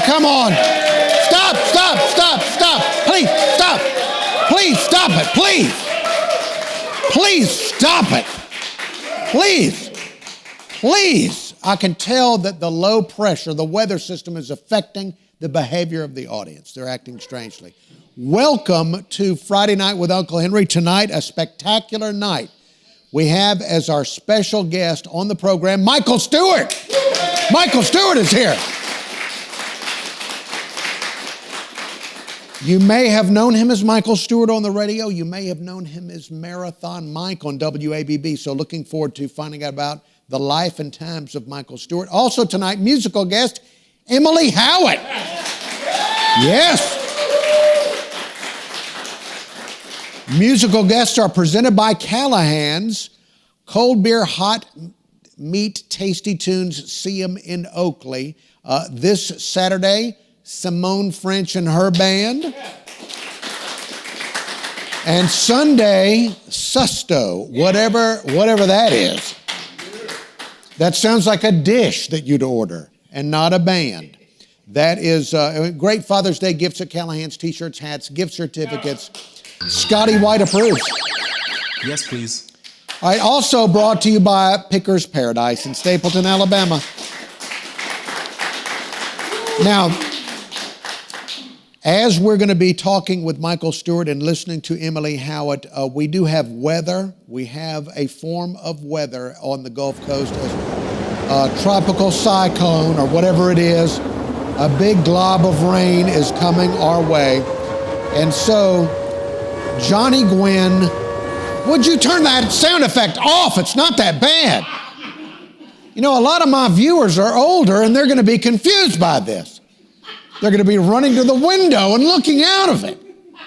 Come on. Stop. Please, stop. Please, stop it. Please, stop it. Please. I can tell that the low pressure, the weather system is affecting the behavior of the audience. They're acting strangely. Welcome to Friday Night with Uncle Henry. Tonight, a spectacular night. We have as our special guest on the program, Michael Stuart. Michael Stuart is here. You may have known him as Michael Stuart on the radio. You may have known him as Marathon Mike on WABB. So looking forward to finding out about the life and times of Michael Stuart. Also tonight, musical guest, Emily Howat. Yes. Musical guests are presented by Callahan's. Cold beer, hot meat, tasty tunes. See them in Oakley. This Saturday, Simone French and her band. And Sunday, Susto, whatever that is. That sounds like a dish that you'd order and not a band. That is great Father's Day gifts at Callahan's, t-shirts, hats, gift certificates. Scotty White approves. Yes, please. All right, also brought to you by Pickers Paradise in Stapleton, Alabama. Now, as we're going to be talking with Michael Stuart and listening to Emily Howat, we do have weather. We have a form of weather on the Gulf Coast, a tropical cyclone or whatever it is. A big glob of rain is coming our way. And so, Johnny Gwynn, would you turn that sound effect off? It's not that bad. You know, a lot of my viewers are older and they're going to be confused by this. They're going to be running to the window and looking out of it.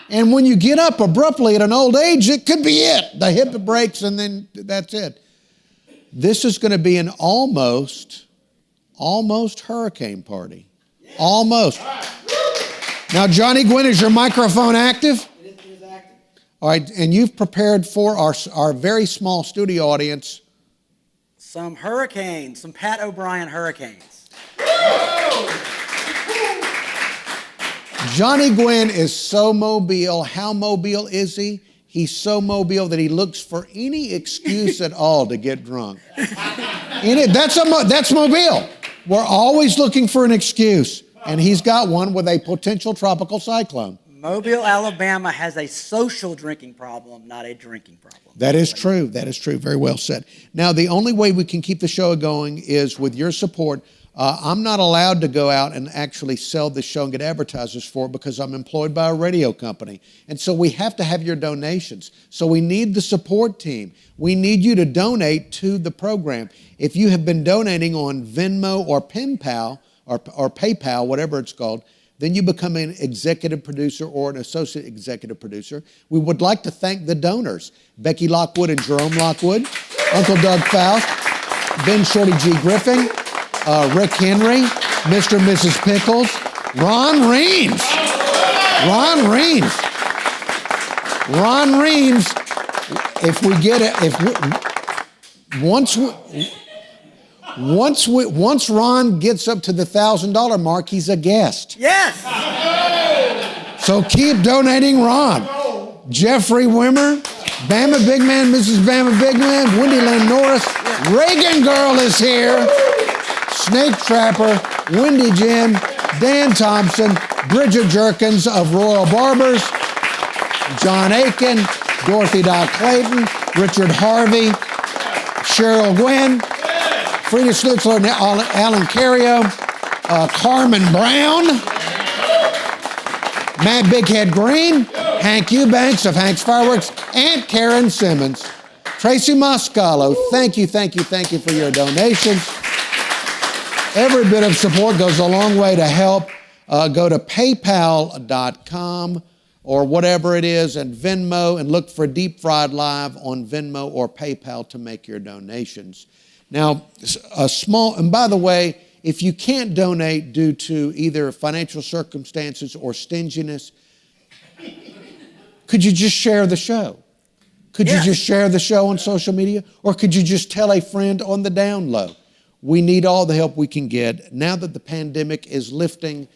And when you get up abruptly at an old age, it could be it. The hip breaks and then that's it. This is going to be an almost hurricane party. Almost. Now, Johnny Gwynn, is your microphone active? It is active. All right, and you've prepared for our very small studio audience some hurricanes, some Pat O'Brien hurricanes. Johnny Gwynn is so mobile. How mobile is he? He's so mobile that he looks for any excuse at all to get drunk. That's mobile. We're always looking for an excuse, and he's got one with a potential tropical cyclone. Mobile, Alabama has a social drinking problem, not a drinking problem. That is true. That is true. Very well said. Now, the only way we can keep the show going is with your support. I'm not allowed to go out and actually sell this show and get advertisers for it because I'm employed by a radio company. And so we have to have your donations. So we need the support team. We need you to donate to the program. If you have been donating on Venmo or PayPal or PayPal, whatever it's called, then you become an executive producer or an associate executive producer. We would like to thank the donors, Becky Lockwood and Jerome Lockwood, Uncle Doug Faust, Ben Shorty G. Griffin, Rick Henry, Mr. and Mrs. Pickles, Ron Reams. If we get it, once Ron gets up to the $1,000 mark, he's a guest. Yes. So keep donating, Ron. Jeffrey Wimmer, Bama Big Man, Mrs. Bama Big Man, Wendy Lynn Norris, Reagan Girl is here. Snake Trapper, Wendy Jim, Dan Thompson, Bridget Jerkins of Royal Barbers, John Aiken, Dorothy Doc Clayton, Richard Harvey, Cheryl Gwynn, Frida Schnitzler and Alan Cario, Carmen Brown, Matt Bighead Green, Hank Eubanks of Hank's Fireworks, Aunt Karen Simmons, Tracy Moscalo, thank you for your donations. Every bit of support goes a long way to help. Go to paypal.com or whatever it is, and Venmo, and look for Deep Fried Live on Venmo or PayPal to make your donations. Now, and by the way, if you can't donate due to either financial circumstances or stinginess, could you just share the show? Could you just share the show on social media? Or could you just tell a friend on the down low? We need all the help we can get. Now that the pandemic is lifting,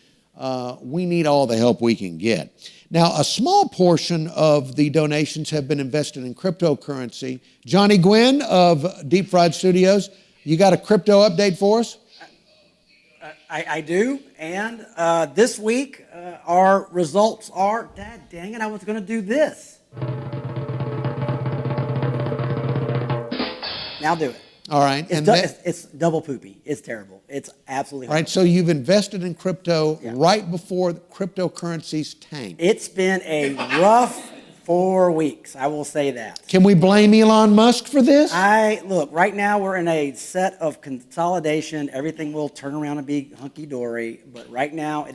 we need all the help we can get. Now, a small portion of the donations have been invested in cryptocurrency. Johnny Gwynn of Deep Fried Studios, you got a crypto update for us? I do, and this week our results are, dad dang it, I was going to do this. Now do it. All right. It's double poopy. It's terrible. It's absolutely horrible. All right, so you've invested in crypto right before cryptocurrencies tanked. It's been a rough 4 weeks, I will say that. Can we blame Elon Musk for this? Look, right now we're in a set of consolidation. Everything will turn around and be hunky-dory, but right now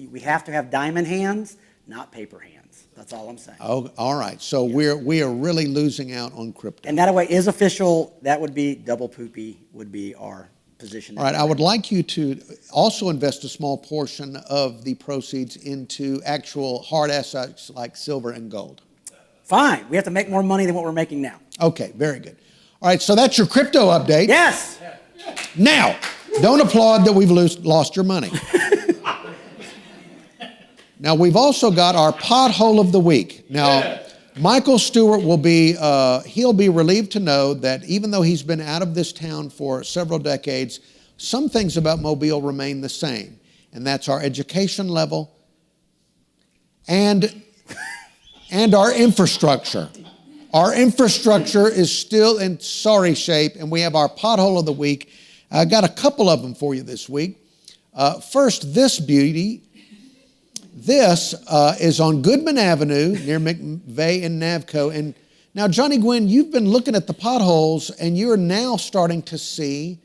we have to have diamond hands, not paper hands. That's all I'm saying. Oh, all right. So we are really losing out on crypto. And that way is official. That would be double poopy would be our position. All right. I would like you to also invest a small portion of the proceeds into actual hard assets like silver and gold. Fine. We have to make more money than what we're making now. Okay. Very good. All right. So that's your crypto update. Yes. Now, don't applaud that we've lost your money. Now, we've also got our Pothole of the Week. Now, Michael Stuart will be, he'll be relieved to know that even though he's been out of this town for several decades, some things about Mobile remain the same. And that's our education level and our infrastructure. Our infrastructure is still in sorry shape, and we have our Pothole of the Week. I got a couple of them for you this week. First, this beauty. This is on Goodman Avenue near McVeigh and Navco. And now, Johnny Gwynn, you've been looking at the potholes, and you're now starting to see,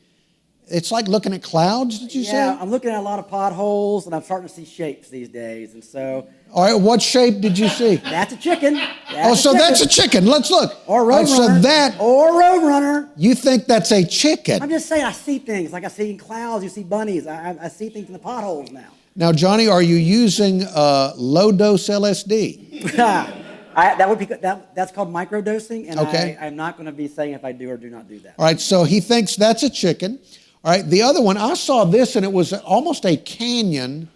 it's like looking at clouds, did you say? Yeah, I'm looking at a lot of potholes, and I'm starting to see shapes these days. And so... All right, what shape did you see? That's a chicken. That's a chicken. Let's look. Or Roadrunner. Or Roadrunner. You think that's a chicken? I'm just saying, I see things. Like I see in clouds, you see bunnies. I see things in the potholes now. Now, Johnny, are you using low-dose LSD? That would be that's called microdosing, and okay. I'm not going to be saying if I do or do not do that. All right, so he thinks that's a chicken. All right, the other one, I saw this, and it was almost a canyon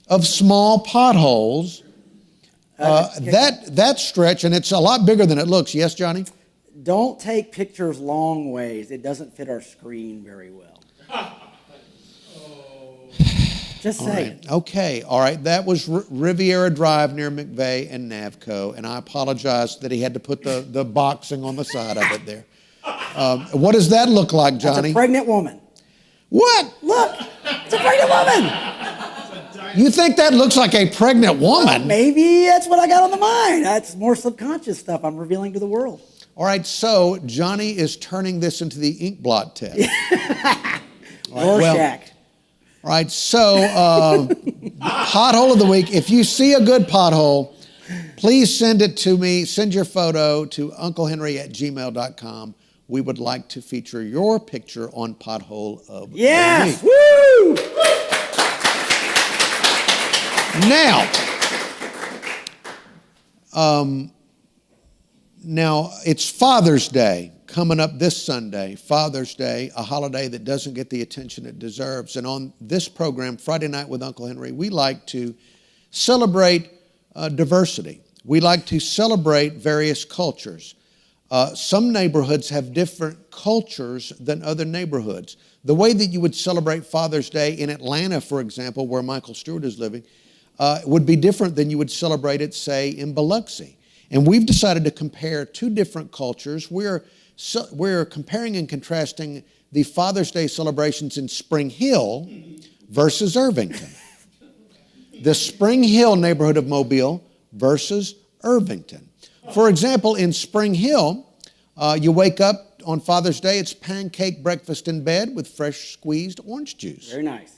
of small potholes. That stretch, and it's a lot bigger than it looks. Yes, Johnny? Don't take pictures long ways. It doesn't fit our screen very well. Just saying. Right. Okay, all right. That was Riviera Drive near McVeigh and Navco, and I apologize that he had to put the boxing on the side of it there. What does that look like, Johnny? That's a pregnant woman. What? Look, it's a pregnant woman. You think that looks like a pregnant woman? Well, maybe that's what I got on the mind. That's more subconscious stuff I'm revealing to the world. All right, so Johnny is turning this into the ink blot test. Rorschach. All right, so Pothole of the Week. If you see a good pothole, please send it to me. Send your photo to unclehenry@gmail.com. We would like to feature your picture on Pothole of the Week. Woo! Now it's Father's Day coming up this Sunday. Father's Day, a holiday that doesn't get the attention it deserves. And on this program, Friday Night with Uncle Henry, we like to celebrate diversity. We like to celebrate various cultures. Some neighborhoods have different cultures than other neighborhoods. The way that you would celebrate Father's Day in Atlanta, for example, where Michael Stuart is living, would be different than you would celebrate it, say, in Biloxi. And we've decided to compare two different cultures. We're comparing and contrasting the Father's Day celebrations in Spring Hill versus Irvington. The Spring Hill neighborhood of Mobile versus Irvington. For example, in Spring Hill, you wake up on Father's Day, it's pancake breakfast in bed with fresh squeezed orange juice. Very nice.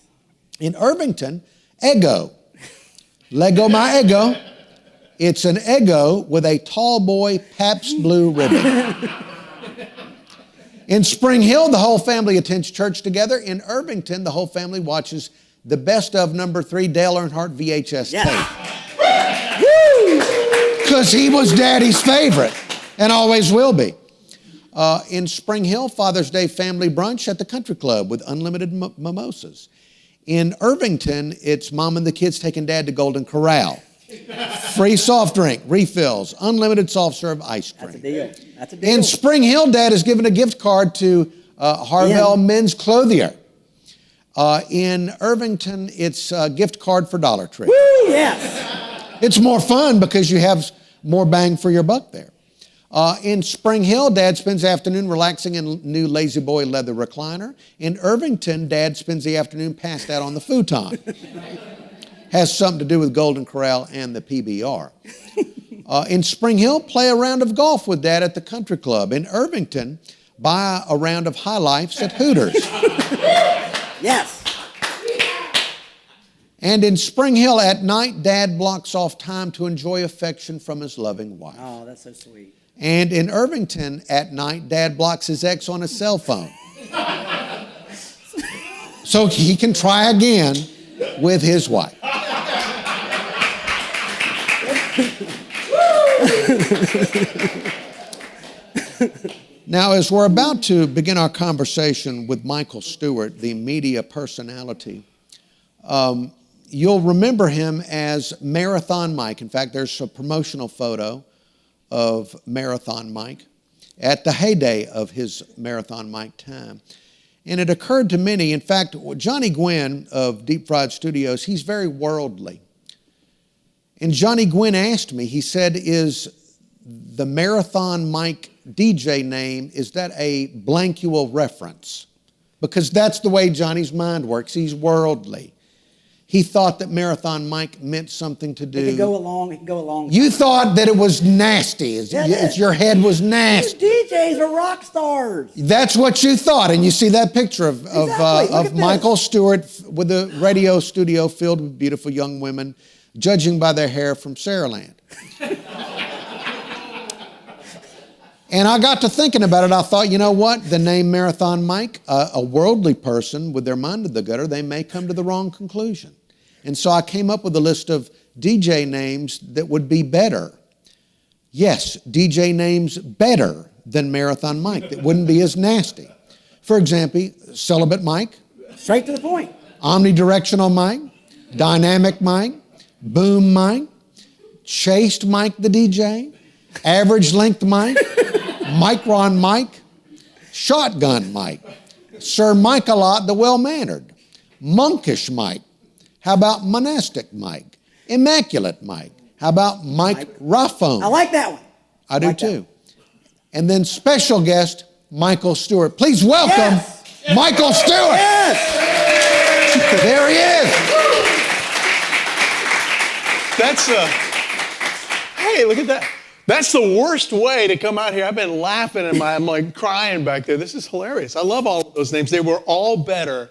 In Irvington, Eggo. Lego my Eggo. It's an Eggo with a tall boy Pabst Blue ribbon. In Spring Hill, the whole family attends church together. In Irvington, the whole family watches the best of number 3 Dale Earnhardt VHS tape. Because he was Daddy's favorite and always will be. In Spring Hill, Father's Day family brunch at the country club with unlimited mimosas. In Irvington, it's Mom and the kids taking Dad to Golden Corral. Free soft drink, refills, unlimited soft serve ice cream. That's a deal. That's a deal. In Spring Hill, Dad is giving a gift card to Harvell Men's Clothier. In Irvington, it's a gift card for Dollar Tree. Woo, yes. It's more fun because you have more bang for your buck there. In Spring Hill, Dad spends the afternoon relaxing in a new Lazy Boy leather recliner. In Irvington, Dad spends the afternoon passed out on the futon. Has something to do with Golden Corral and the PBR. In Spring Hill, play a round of golf with Dad at the country club. In Irvington, buy a round of High Lifes at Hooters. Yes. And in Spring Hill, at night, Dad blocks off time to enjoy affection from his loving wife. Oh, that's so sweet. And in Irvington, at night, Dad blocks his ex on his cell phone. So he can try again with his wife. Now, as we're about to begin our conversation with Michael Stuart, the media personality, you'll remember him as Marathon Mike. In fact, there's a promotional photo of Marathon Mike at the heyday of his Marathon Mike time. And it occurred to many, in fact, Johnny Gwynn of Deep Fried Studios, he's very worldly. And Johnny Gwynn asked me, he said, is the Marathon Mike DJ name, is that a blankual reference? Because that's the way Johnny's mind works. He's worldly. He thought that Marathon Mike meant something to do. It could go along. You thought that it was nasty. Your head was nasty. These DJs are rock stars. That's what you thought. And you see that picture of Michael Stuart with a radio studio filled with beautiful young women, judging by their hair from Saraland. And I got to thinking about it. I thought, you know what? The name Marathon Mike, a worldly person with their mind in the gutter, they may come to the wrong conclusion. And so I came up with a list of DJ names that would be better. Yes, DJ names better than Marathon Mike, that wouldn't be as nasty. For example, Celibate Mike. Straight to the point. Omnidirectional Mike. Dynamic Mike. Boom Mike. Chaste Mike the DJ. Average Length Mike. Micron Mike. Shotgun Mike. Sir Mike-a-Lot the Well-Mannered. Monkish Mike. How about Monastic Mike? Immaculate Mike. How about Mike Raffone? I like that one. I do too. And then special guest, Michael Stuart. Please welcome Michael Stuart. Yes. There he is. Hey, look at that. That's the worst way to come out here. I've been laughing and I'm like crying back there. This is hilarious. I love all of those names. They were all better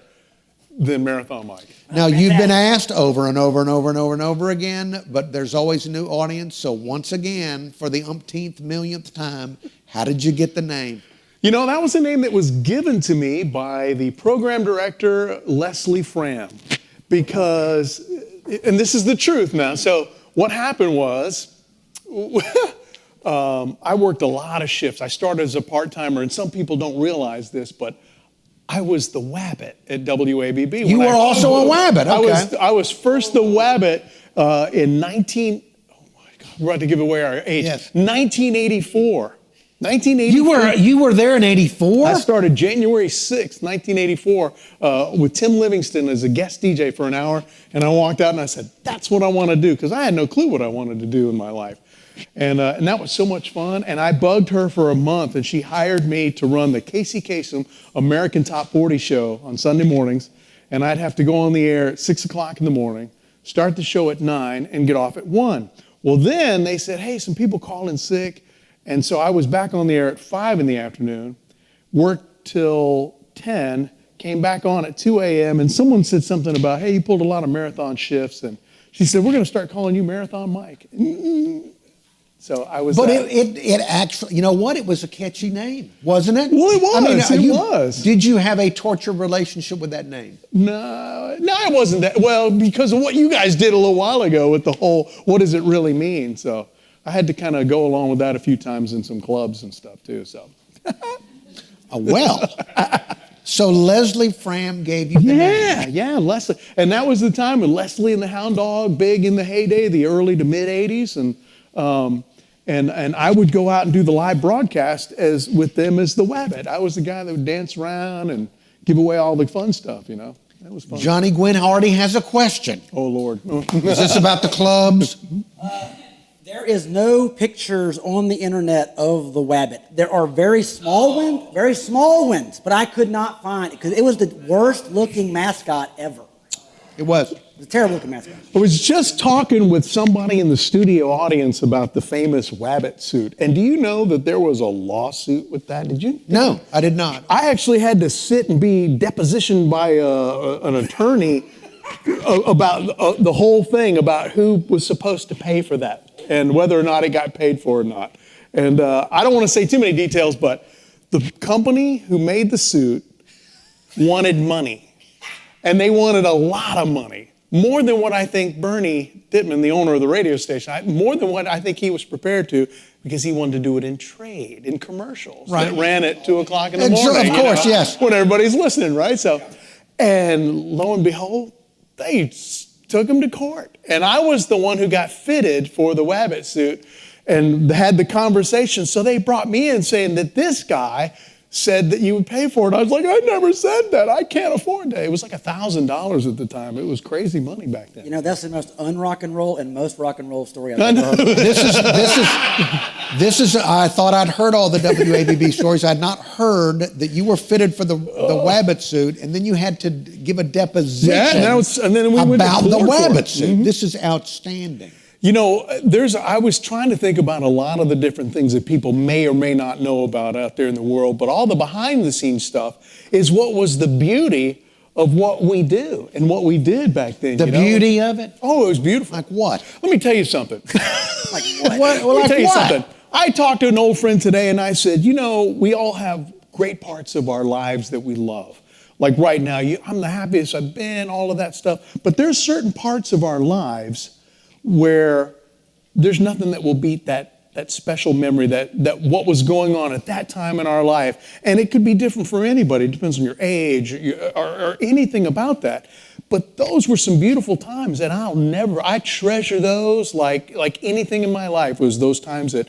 than Marathon Mike. Now, you've been asked over and over and over and over and over again, but there's always a new audience. So once again, for the umpteenth millionth time, how did you get the name? You know, that was a name that was given to me by the program director, Leslie Fram, because, and this is the truth now. So what happened was, I worked a lot of shifts. I started as a part-timer, and some people don't realize this, but I was the WABB at WABB. You were also a WABB, okay. I was first the WABB in oh my God, we're about to give away our age. Yes. 1984. 1984. You were there in 84? I started January 6th, 1984, with Tim Livingston as a guest DJ for an hour, and I walked out and I said, that's what I want to do, because I had no clue what I wanted to do in my life. And that was so much fun, and I bugged her for a month, and she hired me to run the Casey Kasem American Top 40 show on Sunday mornings, and I'd have to go on the air at 6 o'clock in the morning, start the show at 9, and get off at 1. Well, then they said, hey, some people call in sick, and so I was back on the air at 5 in the afternoon, worked till 10, came back on at 2 a.m., and someone said something about, hey, you pulled a lot of marathon shifts, and she said, we're going to start calling you Marathon Mike. So I was. But it actually, you know what? It was a catchy name, wasn't it? Well, it was. I mean, It was. Did you have a tortured relationship with that name? No, it wasn't that. Well, because of what you guys did a little while ago with the whole, what does it really mean? So I had to kind of go along with that a few times in some clubs and stuff too. So. Well, so Leslie Fram gave you the name. Yeah, Leslie. And that was the time when Leslie and the Hound Dog, big in the heyday, the early to mid 80s. And I would go out and do the live broadcast with them as the WABB. I was the guy that would dance around and give away all the fun stuff, you know. That was fun. Johnny Gwynn already has a question. Oh, Lord. Is this about the clubs? There is no pictures on the internet of the WABB. There are very small ones, but I could not find it because it was the worst looking mascot ever. It was. It was a terrible looking mascot. I was just talking with somebody in the studio audience about the famous WABB suit. And do you know that there was a lawsuit with that? Did you? No, I did not. I actually had to sit and be depositioned by an attorney about the whole thing, about who was supposed to pay for that and whether or not it got paid for or not. And I don't want to say too many details, but the company who made the suit wanted money. And they wanted a lot of money. More than what I think Bernie Dittman, the owner of the radio station, more than what I think he was prepared to, because he wanted to do it in trade, in commercials. Right. That ran at 2 o'clock in the morning. Of course, yes. When everybody's listening, right? So, and lo and behold, they took him to court. And I was the one who got fitted for the WABB suit and had the conversation. So they brought me in saying that this guy said that you would pay for it. I was like, I never said that. I can't afford that. It was like $1,000 at the time. It was crazy money back then. You know, that's the most un-rock and roll and most rock and roll story I've ever heard. This is. I thought I'd heard all the WABB stories. I'd not heard that you were fitted for the WABB suit, and then you had to give a deposition and then we went about to the court for WABB it. suit. This is outstanding. You know, I was trying to think about a lot of the different things that people may or may not know about out there in the world, but all the behind the scenes stuff is what was the beauty of what we do and what we did back then. The beauty of it? Oh, it was beautiful. Like what? Let me tell you something. Like what? Let me tell you something. I talked to an old friend today and I said, you know, we all have great parts of our lives that we love. Like right now, I'm the happiest I've been, all of that stuff. But there's certain parts of our lives where there's nothing that will beat that special memory, that what was going on at that time in our life. And it could be different for anybody. It depends on your age or anything about that. But those were some beautiful times, and I treasure those like anything in my life. Was those times at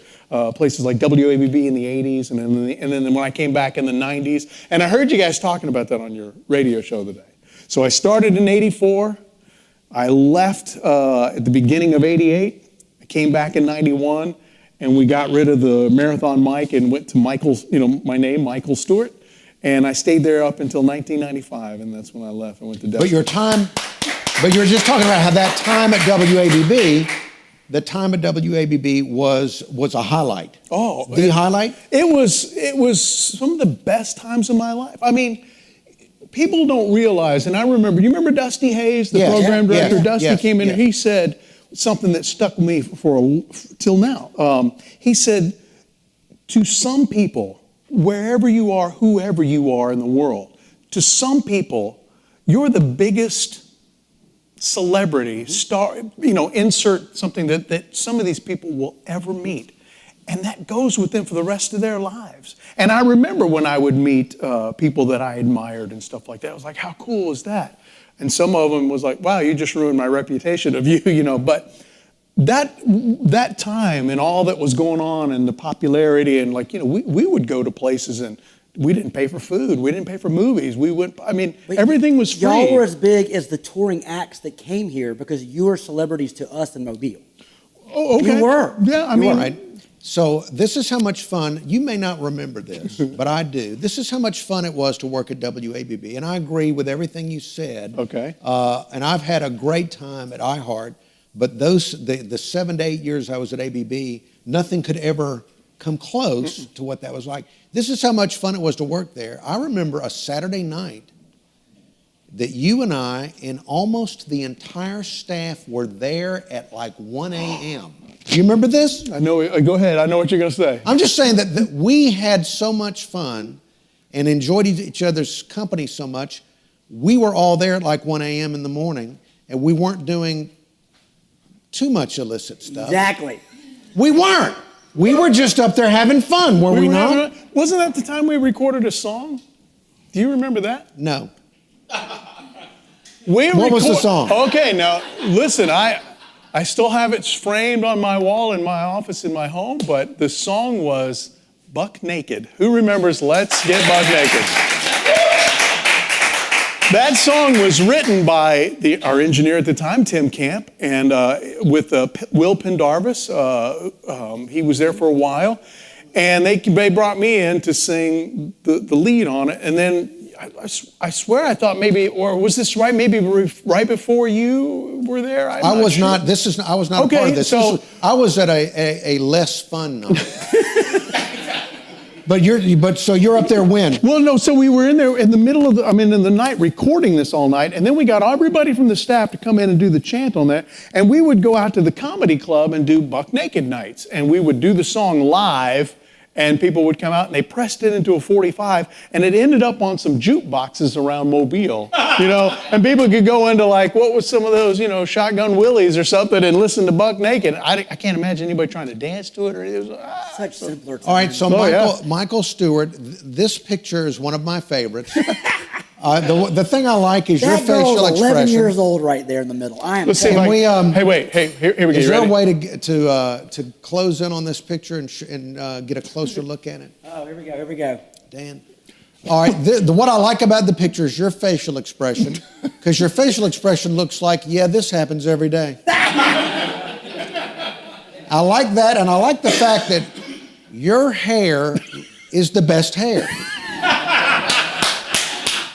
places like WABB in the 80s, and then when I came back in the 90s. And I heard you guys talking about that on your radio show today. So I started in 84. I left at the beginning of 88. I came back in 91, and we got rid of the Marathon Mike and went to my name, Michael Stuart. And I stayed there up until 1995, and that's when I left. I went to Delta. But you were just talking about how that time at WABB, was a highlight. Oh, the highlight? It was some of the best times of my life. I mean, people don't realize, and I remember, you remember Dusty Hayes, the program director? Yes, Dusty came in and he said something that stuck with me till now. He said, to some people, wherever you are, whoever you are in the world, to some people, you're the biggest celebrity, star, insert something that some of these people will ever meet. And that goes with them for the rest of their lives. And I remember when I would meet people that I admired and stuff like that. I was like, how cool is that? And some of them was like, wow, you just ruined my reputation of you, But that time and all that was going on and the popularity and we would go to places and we didn't pay for food. We didn't pay for movies. Everything was free. Y'all were as big as the touring acts that came here because you were celebrities to us in Mobile. Oh, okay. You were. Yeah, I mean. Right. So this is how much fun, you may not remember this, but I do. This is how much fun it was to work at WABB. And I agree with everything you said. Okay. And I've had a great time at iHeart, but the 7 to 8 years I was at ABB, nothing could ever come close to what that was like. This is how much fun it was to work there. I remember a Saturday night that you and I and almost the entire staff were there at like 1 a.m. Do you remember this? I know. Go ahead. I know what you're going to say. I'm just saying that we had so much fun and enjoyed each other's company so much. We were all there at like 1 a.m. in the morning, and we weren't doing too much illicit stuff. Exactly. We weren't. We were just up there having fun, were we not? Wasn't that the time we recorded a song? Do you remember that? No. What was the song? Okay, now listen, I still have it framed on my wall in my office in my home, but the song was Buck Naked. Who remembers Let's Get Buck Naked? That song was written by our engineer at the time, Tim Camp, and with Will Pendarvis. He was there for a while, and they brought me in to sing the lead on it, and then I swear I thought maybe, or was this right? Maybe right before you were there. I was not. I was not a part of this. So I was at a less fun night. So you're up there when? Well, no. So we were in there in the middle of in the night recording this all night, and then we got everybody from the staff to come in and do the chant on that, and we would go out to the comedy club and do Buck Naked nights, and we would do the song live. And people would come out and they pressed it into a 45 and it ended up on some jukeboxes around Mobile, and people could go into like, what was some of those, Shotgun Willies or something and listen to Buck Naked. I can't imagine anybody trying to dance to it or it was, Such simpler times. All right, so Michael Stuart, this picture is one of my favorites. The thing I like is your facial expression. 11 years old right there in the middle. I am. Let's see. Hey, wait. Hey, here we go. Is there a way to close in on this picture and get a closer look at it? Oh, here we go. Dan. All right. What I like about the picture is your facial expression, because your facial expression looks like, yeah, this happens every day. I like that, and I like the fact that your hair is the best hair.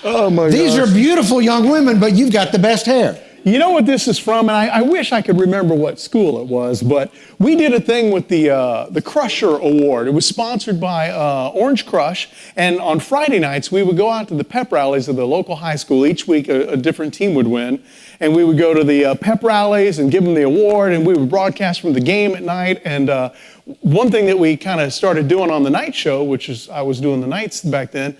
Oh my God. These are beautiful young women, but you've got the best hair. You know what this is from? And I wish I could remember what school it was, but we did a thing with the Crusher Award. It was sponsored by Orange Crush, and on Friday nights we would go out to the pep rallies of the local high school. Each week a different team would win, and we would go to the pep rallies and give them the award, and we would broadcast from the game at night. And one thing that we kind of started doing on the night show, which is I was doing the nights back then,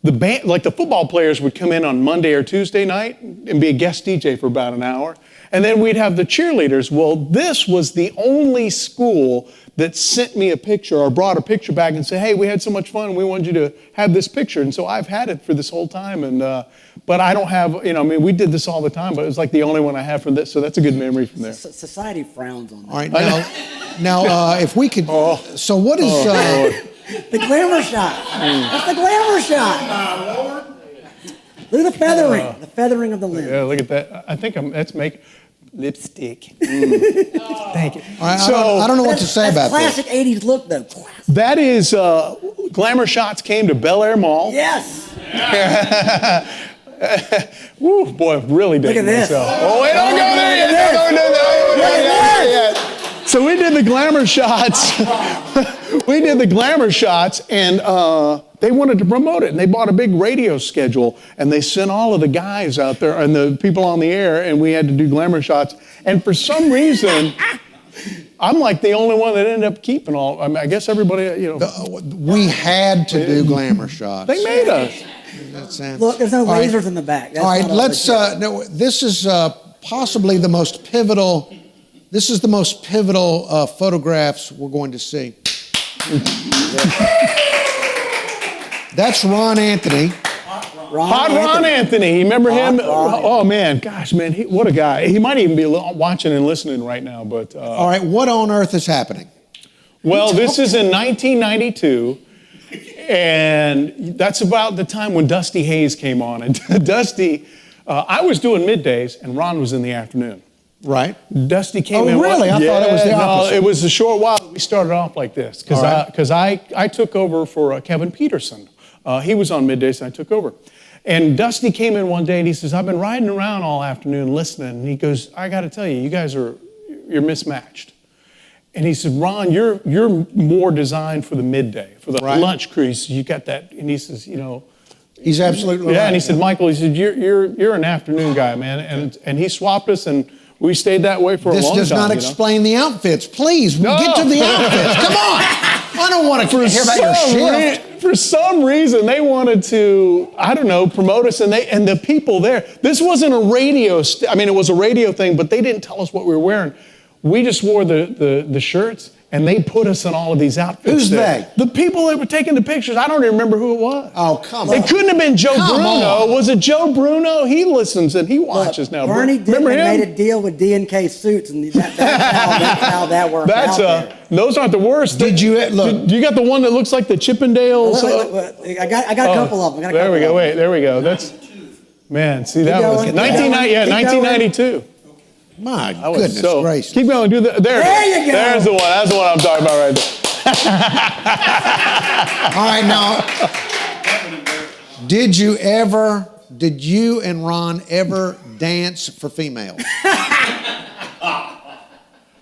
the band, like the football players would come in on Monday or Tuesday night and be a guest DJ for about an hour. And then we'd have the cheerleaders. Well, this was the only school that sent me a picture or brought a picture back and said, hey, we had so much fun. We wanted you to have this picture. And so I've had it for this whole time. And but I don't have, we did this all the time, but it was like the only one I have for this. So that's a good memory from there. Society frowns on that. All right, now if we could, so what is... The glamour shot. That's the glamour shot. Look at the feathering. The feathering of the limb. Yeah, look at that. I think that's lipstick. Thank you. All right, I don't know what to say about classic this. 80s look, though. That is, Glamour Shots came to Bel Air Mall. Yes. Woo, boy, really dating myself. Oh, wait, don't go there yet. Don't. So we did the Glamour Shots. And they wanted to promote it, and they bought a big radio schedule, and they sent all of the guys out there and the people on the air, and we had to do Glamour Shots. And for some reason, I'm like the only one that ended up keeping all. I mean, I guess everybody, we had to do Glamour Shots. They made us. Look, there's no lasers in the back. That's all right, let's. No, this is possibly the most pivotal. This is the most pivotal photographs we're going to see. That's Ron Anthony. Hot Ron Anthony. You remember him? Oh, man. Gosh, man. What a guy. He might even be watching and listening right now. But all right. What on earth is happening? Well, this is in 1992. And that's about the time when Dusty Hayes came on. And Dusty, I was doing middays, and Ron was in the afternoon. Right. Dusty came in. Oh, really? I thought it was the opposite. No, it was a short while that we started off like this. Because I took over for Kevin Peterson. He was on middays, and I took over. And Dusty came in one day, and he says, I've been riding around all afternoon listening. And he goes, I got to tell you, you guys you're mismatched. And he said, Ron, you're more designed for the midday, for the Right. lunch crease. You got that. And he says, He's absolutely right. yeah. And he said, Michael, he said, you're an afternoon guy, man. And he swapped us, and we stayed that way for a long time. This does not explain the outfits. Please, get to the outfits. Come on. I don't want to hear about your shift. For some reason, they wanted to, I don't know, promote us, and the people there. This wasn't a radio. It was a radio thing, but they didn't tell us what we were wearing. We just wore the shirts, and they put us in all of these outfits. Who's there. they? The people that were taking the pictures. I don't even remember who it was. Oh, come on. It couldn't have been Joe Come Bruno. on. Was it Joe Bruno? He listens and he watches now. Bernie Remember Dickman him? made a deal with D&K Suits, and that's how that worked out there. Those aren't the worst. Did you look? You got the one that looks like the Chippendales? I got a couple of them. There we go. Wait, there we go. That's, man, see, that was going. 1992. My I was goodness so, gracious. keep going. There you go. There's the one. That's the one I'm talking about right there. All right, now, did you and Ron ever dance for females?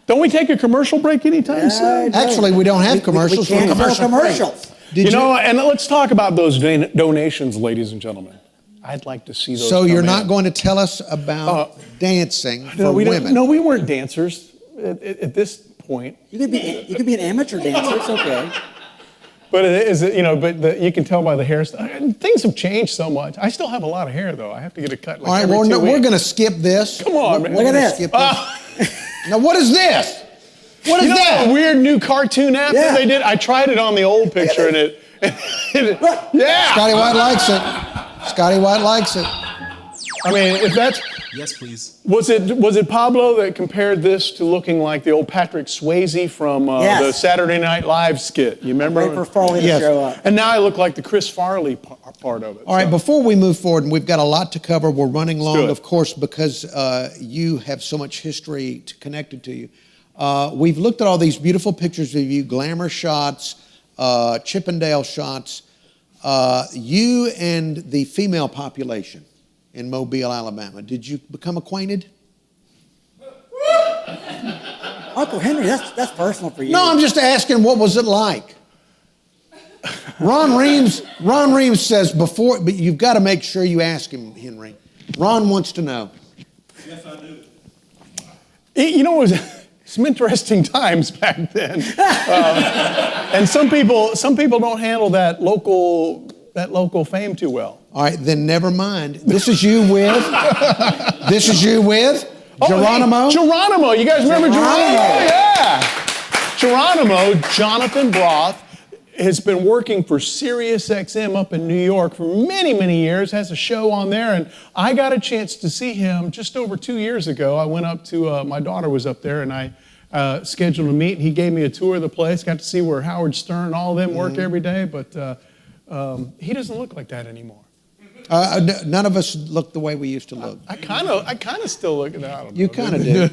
Don't we take a commercial break anytime soon? Actually, we don't have commercials. We can't We're sell commercials. Did you? And let's talk about those donations, ladies and gentlemen. I'd like to see those. So you're come not in. going to tell us about dancing for women? No, we weren't dancers at this point. You could be an amateur dancer. It's okay. But you can tell by the hairstyle. Things have changed so much. I still have a lot of hair, though. I have to get it cut. All right, well, no, we're going to skip this. Come on, man. Look at this. Skip this. Now, what is this? What is that? A weird new cartoon app that they did? I tried it on the old picture, and it yeah. Scotty White likes it. Scotty White likes it. I mean, if that's... Yes, please. Was it Pablo that compared this to looking like the old Patrick Swayze from the Saturday Night Live skit? You remember? Wait for Farley to show up. And now I look like the Chris Farley part of it. All right, before we move forward, and we've got a lot to cover, we're running long, do it. of course, because you have so much history connected to you. We've looked at all these beautiful pictures of you, glamour shots, Chippendale shots. You and the female population in Mobile, Alabama. Did you become acquainted? Uncle Henry, that's personal for you. No, I'm just asking, what was it like? Ron Reams says before, but you've got to make sure you ask him, Henry. Ron wants to know. Yes, I do. It was some interesting times back then, and some people don't handle that local fame too well. All right, then never mind. This is you with Geronimo? Hey, Geronimo. You guys remember Geronimo? Yeah. Geronimo, Jonathan Broth, has been working for Sirius XM up in New York for many, many years, has a show on there, and I got a chance to see him just over 2 years ago. I went up to, my daughter was up there, and I scheduled a meet, and he gave me a tour of the place, got to see where Howard Stern and all of them work every day, but he doesn't look like that anymore. None of us look the way we used to look. I kind of still look at that. I don't know. You kind of do.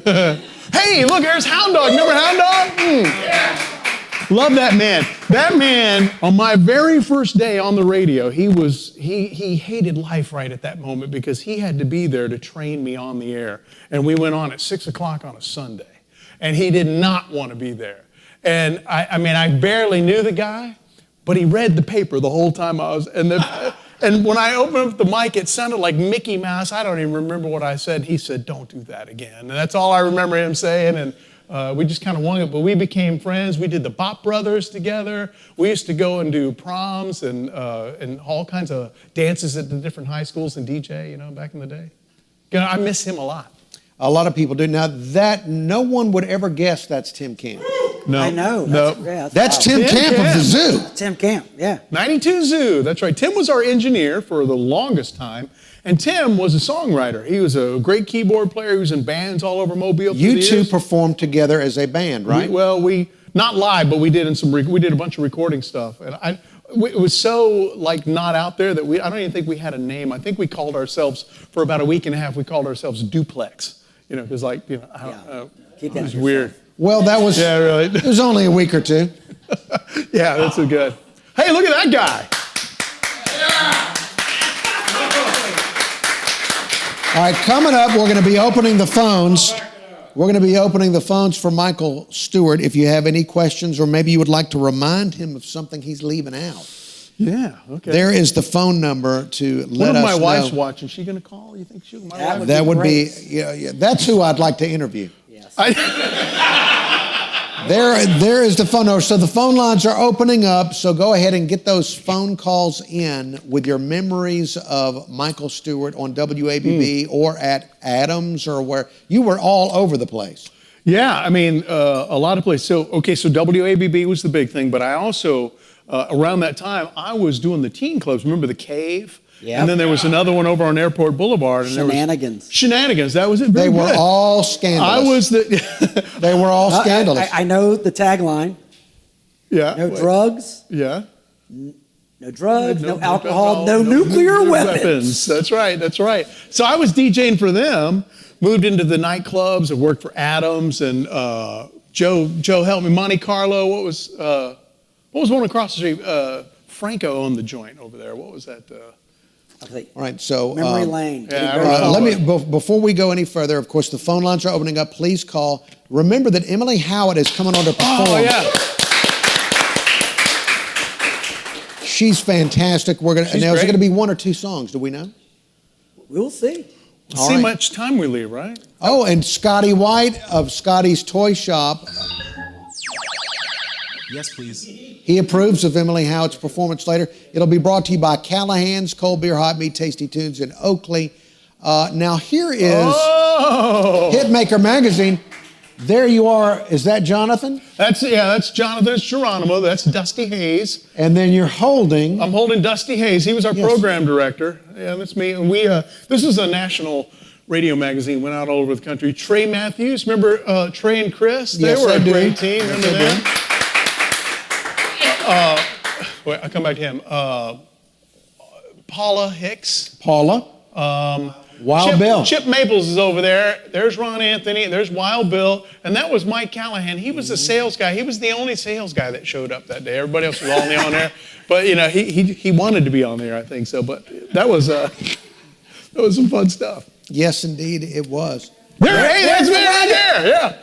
Hey, look, there's Hound Dog. Remember Hound Dog? Yeah. Love that man. That man, on my very first day on the radio, he hated life right at that moment because he had to be there to train me on the air. And we went on at 6 o'clock on a Sunday. And he did not want to be there. And I barely knew the guy, but he read the paper the whole time I was, and when I opened up the mic, it sounded like Mickey Mouse. I don't even remember what I said. He said, "Don't do that again." And that's all I remember him saying. And we just kind of won it. But we became friends. We did the Bop Brothers together. We used to go and do proms and all kinds of dances at the different high schools and DJ, back in the day. I miss him a lot. A lot of people do. Now, that no one would ever guess that's Tim Camp. No. I know. No. That's Tim Camp of the Zoo. Tim Camp, yeah. 92 Zoo, that's right. Tim was our engineer for the longest time, and Tim was a songwriter. He was a great keyboard player. He was in bands all over Mobile. You two performed together as a band, right? We not live, but we did we did a bunch of recording stuff, and it was so not out there that I don't even think we had a name. I think we called ourselves for about a week and a half. We called ourselves Duplex, because I don't know. Keep that it was to weird. Well, that was, Yeah, really. it was only a week or two. Yeah, that's a good. Hey, look at that guy. All right, coming up, we're going to be opening the phones. We're going to be opening the phones for Michael Stuart. If you have any questions, or maybe you would like to remind him of something he's leaving out. Yeah, okay. There is the phone number to let us know. What if my wife's watching? Is she going to call? You think she'll? That would be, yeah, that's who I'd like to interview. Yes. There is the phone number. So the phone lines are opening up. So go ahead and get those phone calls in with your memories of Michael Stuart on WABB or at Adams or where you were all over the place. Yeah, I mean, a lot of places. So WABB was the big thing, but I also, around that time, I was doing the teen clubs. Remember the Cave? Yeah. And then there was another one over on Airport Boulevard. And Shenanigans. Shenanigans, that was it. They were all scandalous. I was the... They were all scandalous. I know the tagline. Yeah. No drugs. Yeah. No drugs, no alcohol, no nuclear weapons. That's right, that's right. So I was DJing for them, moved into the nightclubs, I worked for Adams, and Joe helped me, Monte Carlo, what was one across the street? Franco owned the joint over there. What was that? All right, so Memory Lane. Yeah, let me before we go any further. Of course, the phone lines are opening up. Please call. Remember that Emily Howat is coming on to perform. Oh yeah, she's fantastic. Now, is it going to be one or two songs? Do we know? We'll see. See how much time we leave, right? Oh, and Scotty White of Scotty's Toy Shop. Yes, please. He approves of Emily Howat's performance later. It'll be brought to you by Callahan's Cold Beer, Hot Meat, Tasty Tunes in Oakley. Now here is Hitmaker Magazine. There you are. Is that Jonathan? That's Jonathan. It's Geronimo. That's Dusty Hayes. And then you're holding. I'm holding Dusty Hayes. He was our program director. Yeah, that's me. And this is a national radio magazine. Went out all over the country. Trey Matthews. Remember Trey and Chris? They were a great team. Remember them? Wait, I'll come back to him. Paula Hicks. Paula. Wild Bill. Chip Maples is over there. There's Ron Anthony. There's Wild Bill. And that was Mike Callahan. He was the sales guy. He was the only sales guy that showed up that day. Everybody else was only on there. But, you know, he wanted to be on there, I think so. But that was some fun stuff. Yes, indeed, it was. Hey, that's me right there. Yeah.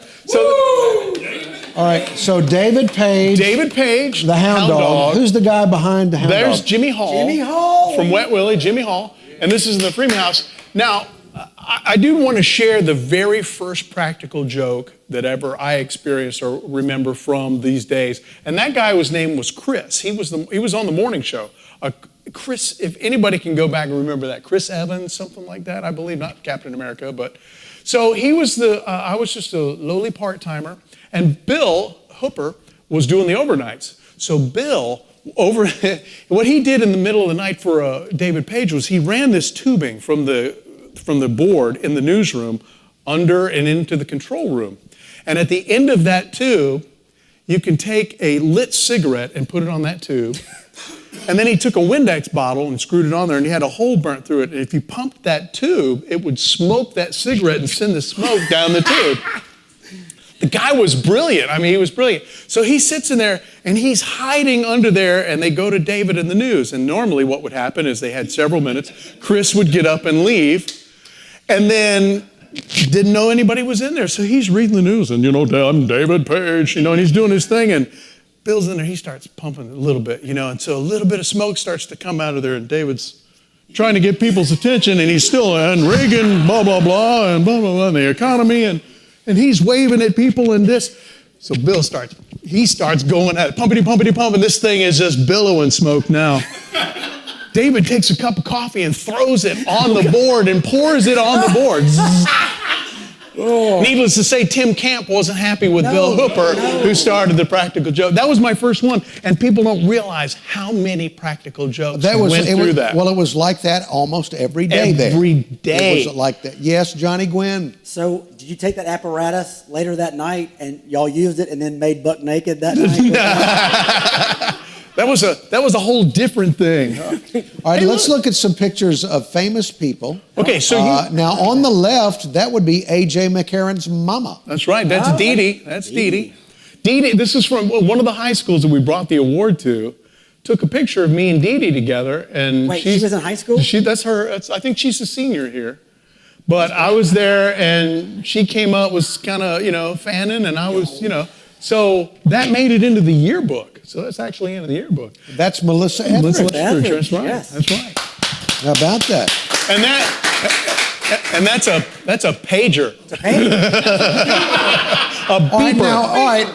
All right, so David Page. The Hound Dog. Who's the guy behind the Hound Dog? There's Jimmy Hall. From Wet Willie, Jimmy Hall. And this is in the Freeman House. Now, I do want to share the very first practical joke that ever I experienced or remember from these days. And that guy, his name was Chris. He was on the morning show. Chris, if anybody can go back and remember that, Chris Evans, something like that, I believe, not Captain America, but so he was I was just a lowly part-timer, and Bill Hooper was doing the overnights. So Bill, what he did in the middle of the night for David Page was he ran this tubing from the board in the newsroom under and into the control room. And at the end of that tube, you can take a lit cigarette and put it on that tube. And then he took a Windex bottle and screwed it on there, and he had a hole burnt through it. And if you pumped that tube, it would smoke that cigarette and send the smoke down the tube. The guy was brilliant. I mean, he was brilliant. So he sits in there, and he's hiding under there, and they go to David in the news. And normally what would happen is they had several minutes. Chris would get up and leave, and then didn't know anybody was in there. So he's reading the news, and, I'm David Page, and he's doing his thing, and Bill's in there, he starts pumping a little bit, and so a little bit of smoke starts to come out of there, and David's trying to get people's attention, and he's still, and Reagan, blah, blah, blah, and blah, blah, blah, and the economy, and he's waving at people and this. So Bill starts going at it, pumpity, pumpity, pump, and this thing is just billowing smoke now. David takes a cup of coffee and throws it on the board and pours it on the board. Needless to say, Tim Camp wasn't happy with Bill Hooper, who started the practical joke. That was my first one, and people don't realize how many practical jokes went through that. Well, it was like that almost every day there. Every day. It was like that. Yes, Johnny Gwynn. So did you take that apparatus later that night, and y'all used it and then made buck naked that night? That was a whole different thing. All right, let's look at some pictures of famous people. Okay, so now on the left, that would be A.J. McCarron's mama. That's right. That's Dee Dee. That's Dee Dee. Dee Dee. This is from one of the high schools that we brought the award to. Took a picture of me and Dee Dee together, and wait, she was in high school? That's her. I think she's a senior here. But I was there, and she came up, was kind of, fanning, and I was, So that made it into the yearbook. So that's actually in the yearbook. That's Melissa Etheridge. Melissa Etheridge, that's right. Yes. That's right. How about that? And that's a pager. It's a pager. A beeper. All right.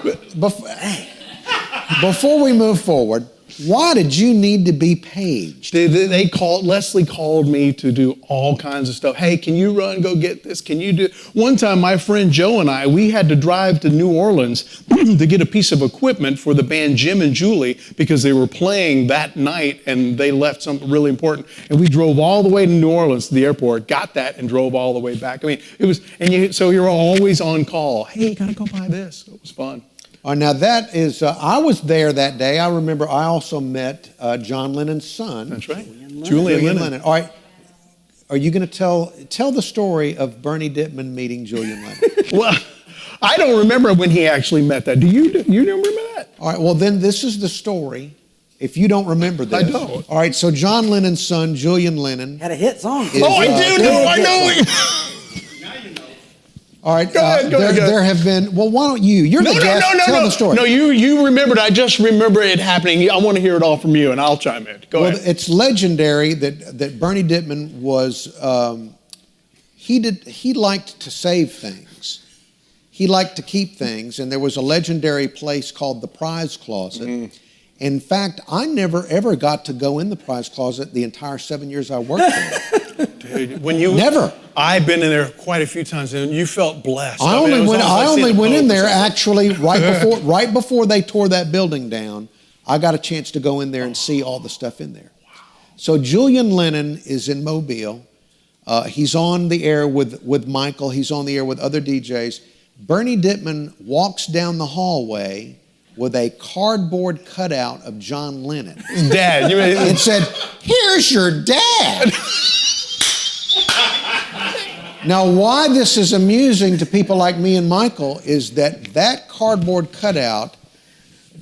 Before we move forward, why did you need to be paged? Leslie called me to do all kinds of stuff. Hey, can you run, go get this? Can you do? One time, my friend Joe and I, we had to drive to New Orleans to get a piece of equipment for the band Jim and Julie because they were playing that night and they left something really important. And we drove all the way to New Orleans to the airport, got that, and drove all the way back. I mean, so you're always on call. Hey, you gotta go buy this. It was fun. Now that is, I was there that day. I remember I also met John Lennon's son. That's right. Julian Lennon. All right. Are you going to tell the story of Bernie Dittman meeting Julian Lennon? Well, I don't remember when he actually met that. Do you remember that? All right. Well, then this is the story. If you don't remember this. I don't. All right. So John Lennon's son, Julian Lennon. Had a hit song. I do know. I know. All right. Go ahead. There have been. Well, why don't you? You're the guest. Tell the story. No, you remembered. I just remember it happening. I want to hear it all from you, and I'll chime in. Go ahead. It's legendary that Bernie Dittman was. He liked to save things. He liked to keep things, and there was a legendary place called the Prize Closet. Mm. In fact, I never ever got to go in the Prize Closet the entire 7 years I worked there. Dude, never. I've been in there quite a few times, and you felt blessed. I only went in there actually right before they tore that building down. I got a chance to go in there and see all the stuff in there. Wow. So Julian Lennon is in Mobile. He's on the air with Michael. He's on the air with other DJs. Bernie Dittman walks down the hallway with a cardboard cutout of John Lennon. His dad. It said, "Here's your dad." Now, why this is amusing to people like me and Michael is that cardboard cutout,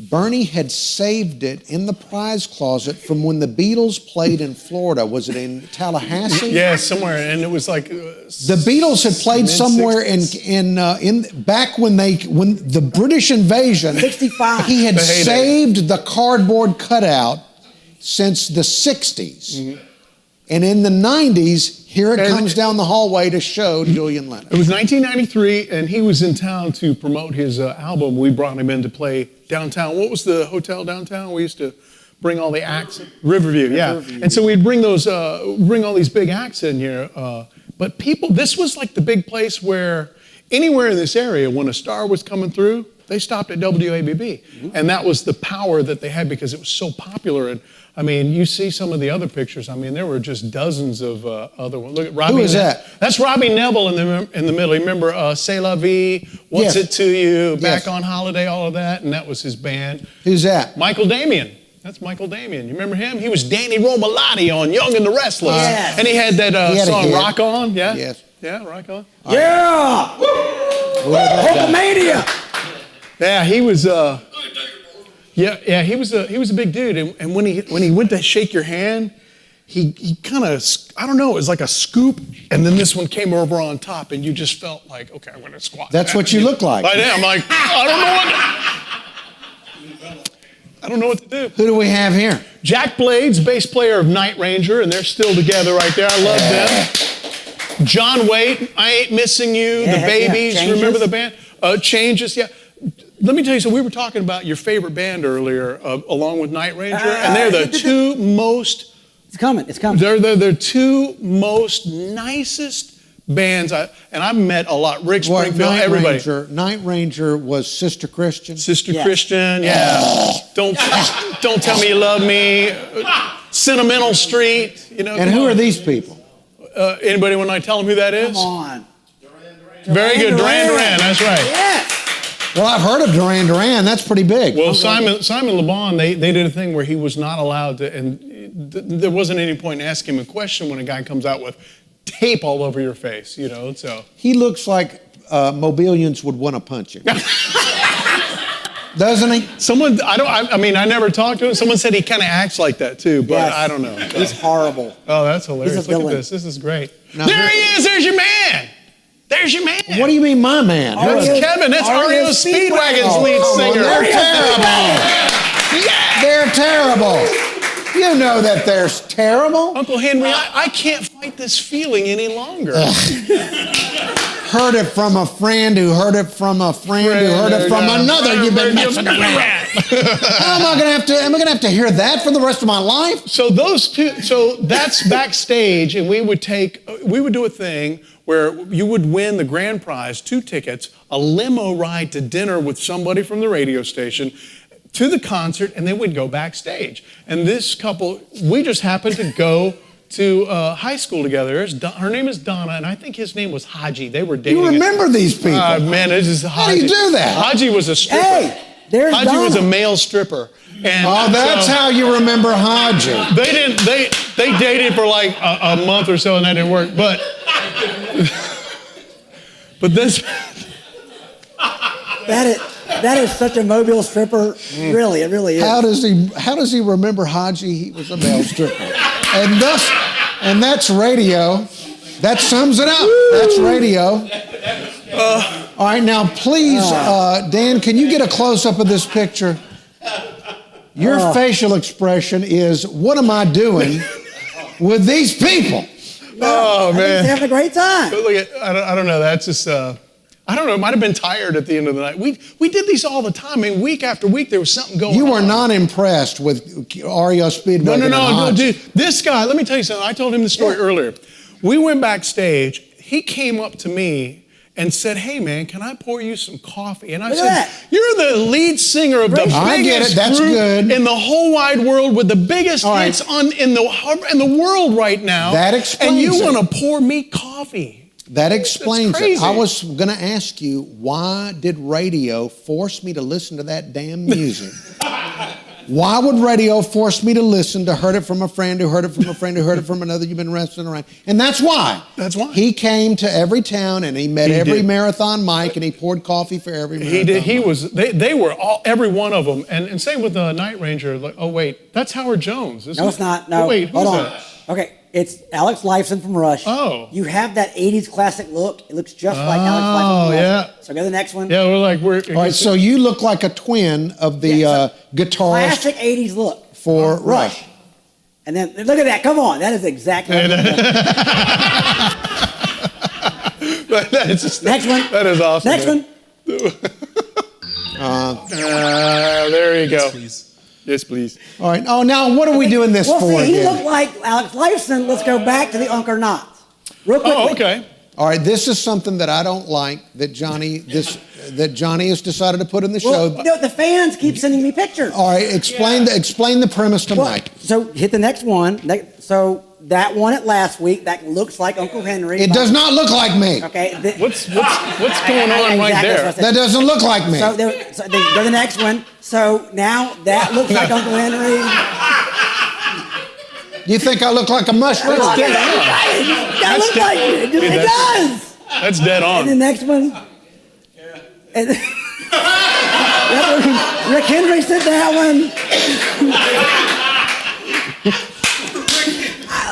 Bernie had saved it in the Prize Closet from when the Beatles played in Florida. Was it in Tallahassee? Yeah, somewhere, and it was like the Beatles had played somewhere in back when the British invasion. 65. He had saved the cardboard cutout since the 60s, and in the 90s. Here it comes down the hallway to show Julian Lennon. It was 1993, and he was in town to promote his album. We brought him in to play downtown. What was the hotel downtown? We used to bring all the acts. Riverview, yeah. Riverview. And so we'd bring all these big acts in here. But this was like the big place where anywhere in this area, when a star was coming through, they stopped at WABB. Mm-hmm. And that was the power that they had because it was so popular. And I mean, you see some of the other pictures. I mean, there were just dozens of other ones. Look at Robbie. Who is that? That's Robbie Neville in the middle. You remember C'est La Vie, What's It to You, Back on Holiday, all of that, and that was his band. Who's that? Michael Damian. That's Michael Damian. You remember him? He was Danny Romalotti on Young and the Restless. Yes. And he had that song Rock On. Yeah? Yes. Yeah, Rock On. Yeah! Hulkamania! Yeah, he was... Yeah, he was a big dude, and when he went to shake your hand, he kind of, I don't know, it was like a scoop, and then this one came over on top, and you just felt like, okay, I'm gonna squat. That's what you look like. I am like, I don't know what to do. Who do we have here? Jack Blades, bass player of Night Ranger, and they're still together right there. I love them. John Waite, I Ain't Missing You, The Babies, remember the band? Changes, yeah. Let me tell you, so we were talking about your favorite band earlier, along with Night Ranger, and they're the two most... It's coming. They're two most nicest bands, and I've met a lot. Rick Springfield, everybody. Night Ranger was Sister Christian. Christian, yeah. Don't Tell Me You Love Me. Sentimental Street, And who are these people? Anybody when I tell them who that is? Come on. Very good, Duran, that's right. Yes. Well, I've heard of Duran. That's pretty big. Well, Simon Le Bon, they did a thing where he was not allowed to, and there wasn't any point in asking him a question when a guy comes out with tape all over your face, so. He looks like Mobilians would want to punch him. Doesn't he? Someone, I mean, I never talked to him. Someone said he kind of acts like that too, but Yes. I don't know. He's horrible. Oh, that's hilarious. He's a Look at villain. this. This is great. No, there he is. There's your man. There's your man. What do you mean, my man? That's REO Kevin. That's REO REO Speedwagon's Speedwagon. lead Well, singer. they're terrible. They're terrible. You know that they're terrible. Uncle Henry, I can't fight this feeling any longer. Heard it from a friend who heard it from a friend who heard it from another. You've been messing around. How am I gonna have to hear that for the rest of my life? So those two, so that's backstage, and we would do a thing where you would win the grand prize, 2 tickets, a limo ride to dinner with somebody from the radio station, to the concert, and then we'd go backstage. And this couple, we just happened to go to high school together. Her name is Donna, and I think his name was Haji. They were dating. You remember these people? Man, this is Haji. How do you do that? Haji was a stripper. Hey, there's Haji Donna. was a male stripper. And Oh, that's so how you remember Haji. they dated for like a month or so, and that didn't work. But this. That is such a mobile stripper. Really, it really is. How does he remember Haji? He was a male stripper. And that's radio. That sums it up. That's radio. All right, now please, Dan, can you get a close-up of this picture? Your facial expression is, what am I doing with these people? Oh, He's man. having a great time. But look at, I don't know. That's just, I don't know. It might have been tired at the end of the night. We did these all the time. I mean, week after week, there was something going on. You were not impressed with REO Speedwagon. No, dude. This guy, let me tell you something. I told him the story earlier. We went backstage. He came up to me and said, "Hey, man, can I pour you some coffee?" And I Look said, at that. "You're the lead singer of the biggest I get it. That's group good. in the whole wide world with the biggest All right. hits in the world right now. That explains And you it. want to pour me coffee?" That explains That's it. crazy. I was going to ask you, why did radio force me to listen to that damn music? Why would radio force me to listen to Heard It From a Friend who heard it from a friend who heard it from another? You've been wrestling around. And that's why. That's why. He came to every town and he met He every did. marathon mic and he poured coffee for every marathon He did. He mic. was. They were all. Every one of them. And same with the Night Ranger. Like, oh wait, that's Howard Jones. Isn't No, it? it's not. No, Oh, wait, who's hold on. that? Okay, it's Alex Lifeson from Rush. Oh. You have that 80s classic look. It looks just like Alex Lifeson from Rush. yeah. So go to the next one. Yeah, we're. All right, so you look like a twin of the Yeah, guitarist Classic 80s look. for Rush. And then look at that. Come on. That is exactly what Next one. That is awesome. Next man. one. There you go. Please. Yes, please. All right. Oh, now what are we doing this Well, for see, he again? looked like Alex Lifeson. Let's go back to the Unk or Not. Real quickly. Oh, okay. All right, this is something that I don't like that Johnny has decided to put in the Well, show. you know, the fans keep sending me pictures. All right, explain the premise to Well, Mike. so hit the next one. So that one at last week, that looks like Uncle Henry. It does not look like me. Okay. What's going on right Exactly, there? that's what I said. That doesn't look like me. So then go to the next one. So now that looks like Uncle Henry. You think I look like a mushroom? That looks like it. Dude, It does. That's dead And the on. next one. And Rick Henry said that one.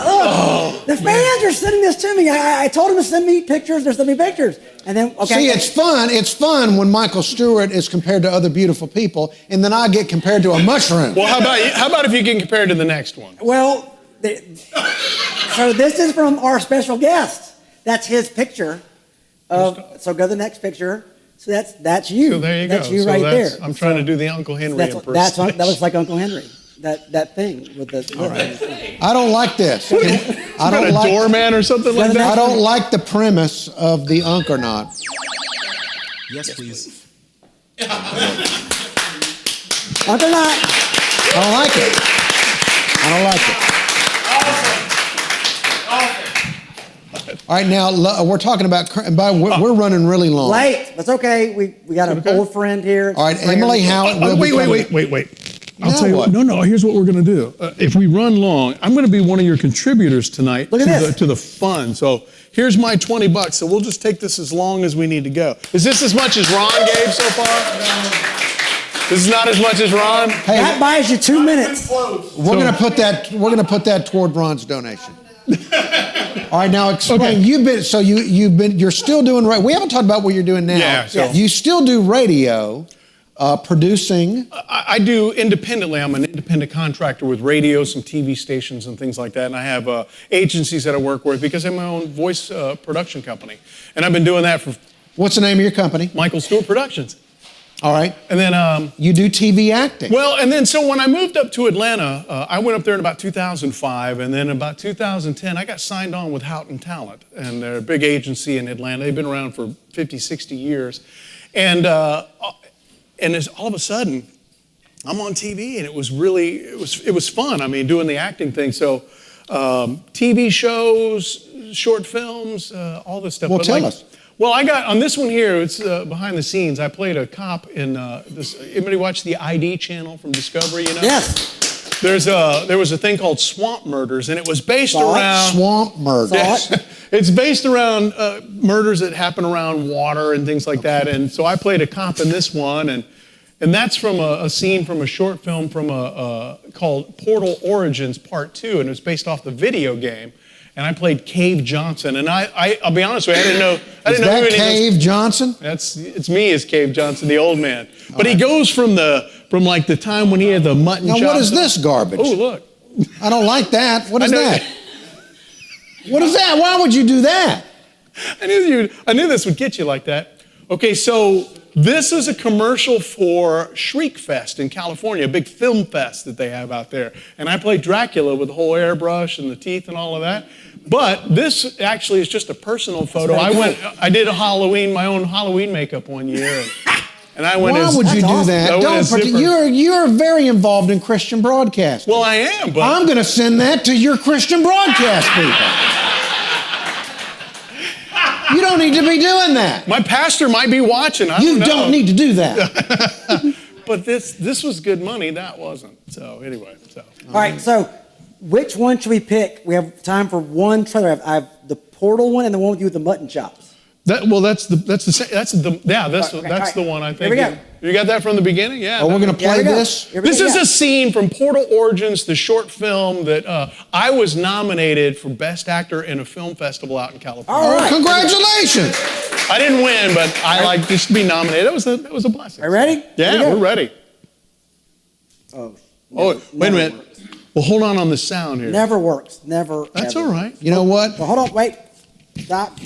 Look, the fans are sending this to me. I told them to send me pictures. They're sending me pictures. And then, okay. See, it's fun. It's fun when Michael Stuart is compared to other beautiful people, and then I get compared to a mushroom. Well, how about if you can compare it to the next one? Well, so this is from our special guest. That's his picture. So go to the next picture. So that's you. So there you that's go. you So right there. I'm trying to do the Uncle Henry impersonation. That looks like Uncle Henry. That thing with the. All right. I don't like this. I Got don't a like. doorman or something like I that? don't like the premise of the Unk or Not. Yes, please. Uncle Not. I don't like it. I don't like it. All right, now we're talking about. We're running really long. Late. That's okay. We got an old friend here. All right, Emily Howat. will be coming. Wait. I'll Now tell you what? No. Here's what we're going to do. If we run long, I'm going to be one of your contributors tonight Look at this. to the fun. So here's my $20. So we'll just take this as long as we need to go. Is this as much as Ron gave so far? This is not as much as Ron. Hey, That buys you 2 minutes. we're gonna put that toward Ron's donation. All right, now explain. Okay. You're still doing right. We haven't talked about what you're doing now. Yeah, so- You still do radio, producing. I do independently. I'm an independent contractor with radio, some TV stations and things like that. And I have agencies that I work with because I have my own voice production company. And I've been doing that for What's the name of your company? Michael Stuart Productions. All right. And then You do TV acting. well, and then so when I moved up to Atlanta, I went up there in about 2005, and then about 2010, I got signed on with Houghton Talent, and they're a big agency in Atlanta. They've been around for 50, 60 years, and it's all of a sudden, I'm on TV, and it was fun. I mean, doing the acting thing. So, TV shows, short films, all this stuff. Well, But tell us. Well, I got on this one here. It's behind the scenes. I played a cop in this. Anybody watch the ID channel from Discovery? You know. Yes. There was a thing called Swamp Murders, and it was based around Swamp murder. It's based around murders that happen around water and things like that. And so I played a cop in this one, and that's from a scene from a short film from called Portal Origins Part 2, and it was based off the video game. And I played Cave Johnson, and I'll be honest with you, I didn't know who Is that any of those- Cave Johnson? It's me as Cave Johnson, the old man. But he goes from like the time when he had the mutton Now, chops. what is this garbage? Oh, look. I don't like that. What is I know- that? What is that? Why would you do that? I knew this would get you like that. Okay, so this is a commercial for Shriek Fest in California, a big film fest that they have out there. And I played Dracula with the whole airbrush and the teeth and all of that. But this actually is just a personal photo. I did my own Halloween makeup one year. And I went Why as... would you do awesome. that? I went Don't as pretend, Zipper. you're very involved in Christian broadcasting. Well, I am, but... I'm going to send that to your Christian broadcast people. You don't need to be doing that. My pastor might be watching. I You don't know. don't need to do that. But this was good money. That wasn't. So anyway. All right, so which one should we pick? We have time for one trailer. I have the Portal one and the one with you with the mutton chops. That's the one I think. Here we go. You got that from the beginning? Yeah. Oh, we're going to Here play we go. this? Here we This go. is Yeah. a scene from Portal Origins, the short film that I was nominated for Best Actor in a film festival out in California. All right. Congratulations. I didn't win, but I like just to be nominated. It was a blessing. Are you ready? Yeah, Here we go. we're ready. Oh, Wait a never minute. works. Well, hold on the sound here. Never works. Never. That's ever. all right. You know what? Well, hold on. Wait. Stop.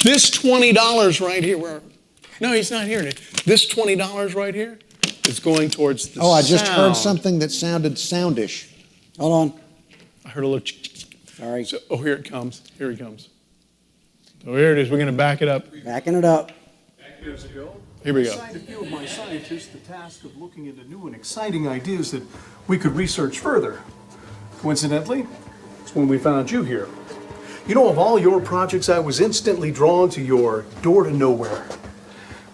This $20 right here, no, he's not hearing it. This $20 right here is going towards the Oh, I just heard sound. something that sounded soundish. Hold on. I heard a little. Sorry. So, oh, here it comes. Here he comes. So here it is. We're going to back it up. Backing it up. Years ago, Here we go. I assigned a few of my scientists the task of looking into new and exciting ideas that we could research further. Coincidentally, it's when we found you here. You know, of all your projects, I was instantly drawn to your door to nowhere.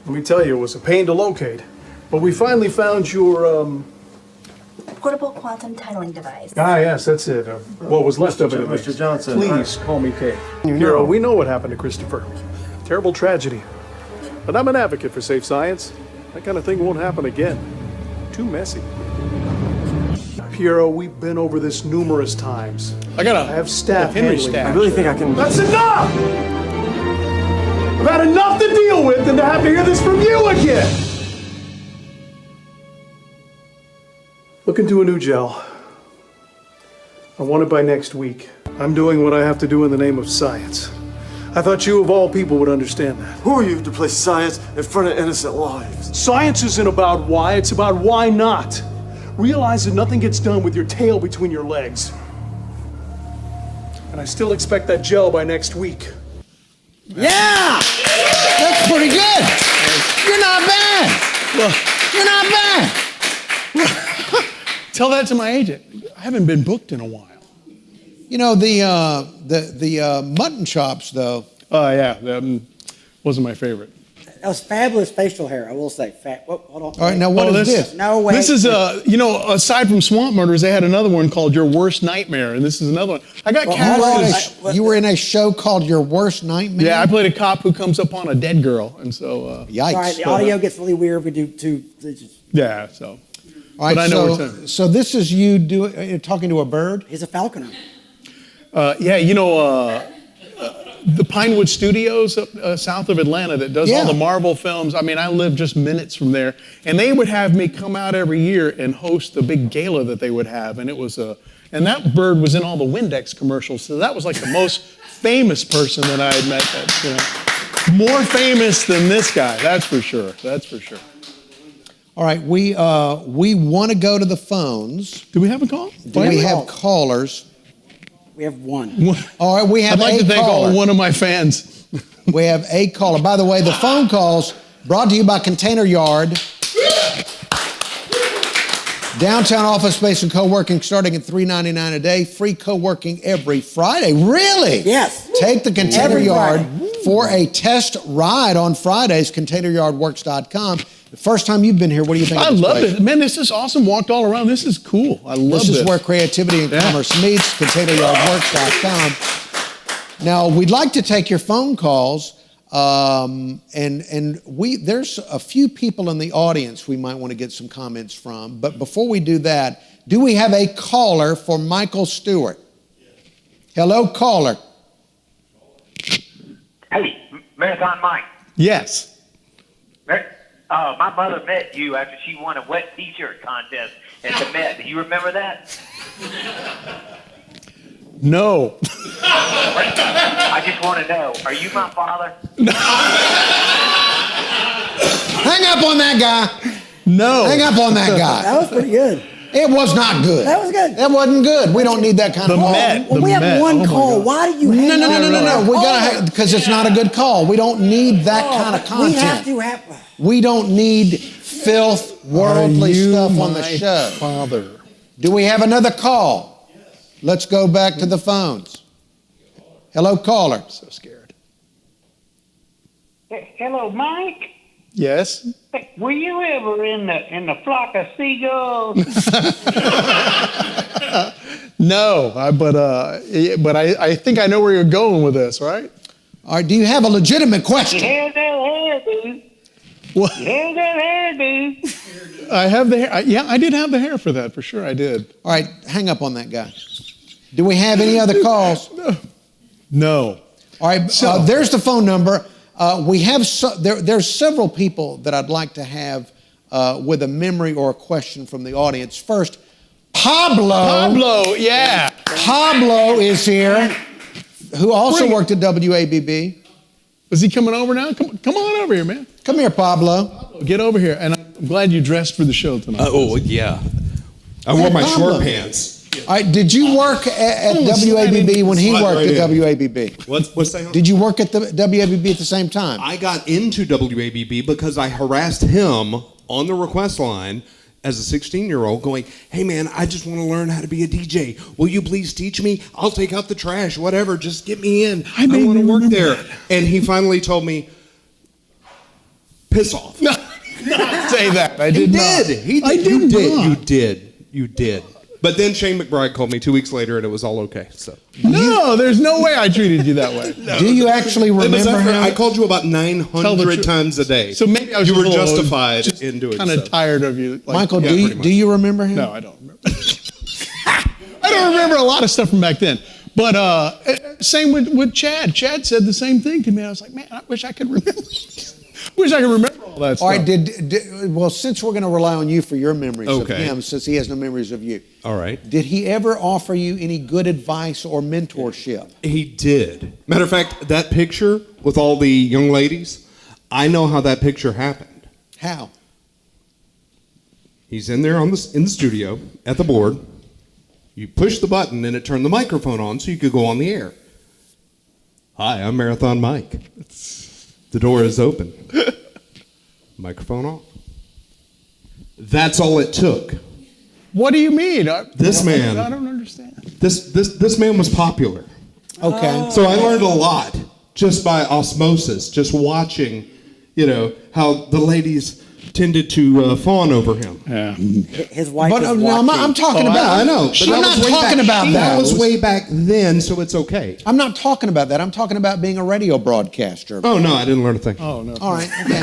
Let me tell you, it was a pain to locate. But we finally found your, Portable quantum tunneling device. yes, that's it. What was left of it, at Mr. least. Johnson, Please call me Kay. Hero, we know what happened to Christopher. Terrible tragedy. But I'm an advocate for safe science. That kind of thing won't happen again. Too messy. Piero, we've been over this numerous times. I have staff Henry handling staff. I really think I can. That's enough! I've had enough to deal with than to have to hear this from you again! Look into a new gel. I want it by next week. I'm doing what I have to do in the name of science. I thought you of all people would understand that. Who are you to place science in front of innocent lives? Science isn't about why, it's about why not. Realize that nothing gets done with your tail between your legs. And I still expect that gel by next week. Yeah. That's pretty good. You're not bad. You're not bad. Tell that to my agent. I haven't been booked in a while. You know, the mutton chops, though. Oh, yeah. That wasn't my favorite. That was fabulous facial hair, I will say. Hold on. All right, now what is this? No way. This is aside from Swamp Murders, they had another one called Your Worst Nightmare, and this is another one. I got cast. You were in a show called Your Worst Nightmare? Yeah, I played a cop who comes up on a dead girl, and so. Yikes. Sorry, the audio gets really weird if we do two. Yeah, so. All right, but I know so this is you talking to a bird? He's a falconer. The Pinewood Studios south of Atlanta that does all the Marvel films. I mean, I live just minutes from there. And they would have me come out every year and host the big gala that they would have. And it was and that bird was in all the Windex commercials. So that was like the most famous person that I had met. More famous than this guy, that's for sure. That's for sure. All right, we want to go to the phones. Do we have a call? Do we have callers? We have one. All right, we have I'd like to thank one of my fans. We have a caller. By the way, the phone calls brought to you by Container Yard. Downtown office space and co-working starting at $3.99 a day. Free co-working every Friday. Really? Yes. Take the Container Yard for a test ride on Fridays, containeryardworks.com. The first time you've been here, what do you think of this loved place? it. Man, this is awesome. Walked all around. This is cool. I love this. This is where creativity and commerce meets, containeryardworks.com. Now, we'd like to take your phone calls, there's a few people in the audience we might want to get some comments from. But before we do that, do we have a caller for Michael Stuart? Hello, caller. Hey, Marathon Mike. Yes. My mother met you after she won a wet T-shirt contest at the Met. Do you remember that? No. I just want to know, are you my father? Hang up on that guy. No. Hang up on that guy. That was pretty good. It was not good. That was good. That wasn't good. We don't need that kind of call. Well, we have one call. Why do you hang up? No. We gotta because it's not a good call. We don't need that kind of content. We have to have. We don't need filth, worldly stuff on the show. Father. Do we have another call? Yes. Let's go back to the phones. Hello, caller. I'm so scared. Hello, Mike. Yes. Were you ever in the flock of seagulls? No, but I think I know where you're going with this, right? All right. Do you have a legitimate question? You have that hairdo. What? You have that hairdo. I have the hair. I did have the hair for that, for sure. I did. All right. Hang up on that guy. Do we have any other calls? No. All right. So, there's the phone number. We have there's several people that I'd like to have with a memory or a question from the audience. First, Pablo, yeah. Pablo is here, who also worked at WABB. Is he coming over now? Come on over here, man. Come here, Pablo. Get over here. And I'm glad you dressed for the show tonight. Yeah. I wore my short pants. All right, did you work at WABB when he worked at WABB? What's that? Did you work at the WABB at the same time? I got into WABB because I harassed him on the request line as a 16-year-old going, hey, man, I just want to learn how to be a DJ. Will you please teach me? I'll take out the trash, whatever. Just get me in. I want to work there. And he finally told me, piss off. No, not say that. I did not. He did. You did. But then Shane McBride called me 2 weeks later, and it was all okay. So no, there's no way I treated you that way. No. Do you actually remember him? I called you about 900 times a day. So maybe I was you were justified in doing so. Kind of tired of you. Like, Michael, do you remember him? No, I don't remember. I don't remember a lot of stuff from back then. But same with Chad. Chad said the same thing to me. I was like, man, I wish I could remember. Wish I could remember all that stuff. All right, well, since we're going to rely on you for your memories of him, since he has no memories of you. All right. Did he ever offer you any good advice or mentorship? He did. Matter of fact, that picture with all the young ladies, I know how that picture happened. How? He's in there in the studio at the board. You push the button and it turned the microphone on so you could go on the air. Hi, I'm Marathon Mike. The door is open. Microphone off. That's all it took. What do you mean? This man. I don't understand. This man was popular. Okay. So I learned a lot just by osmosis, just watching, how the ladies tended to fawn over him. Yeah. His wife But is I'm talking about. I know. But I'm not talking about that. That was way back then, so it's okay. I'm not talking about that. I'm talking about being a radio broadcaster. Oh, no, I didn't learn a thing. Oh, no. All right. Okay.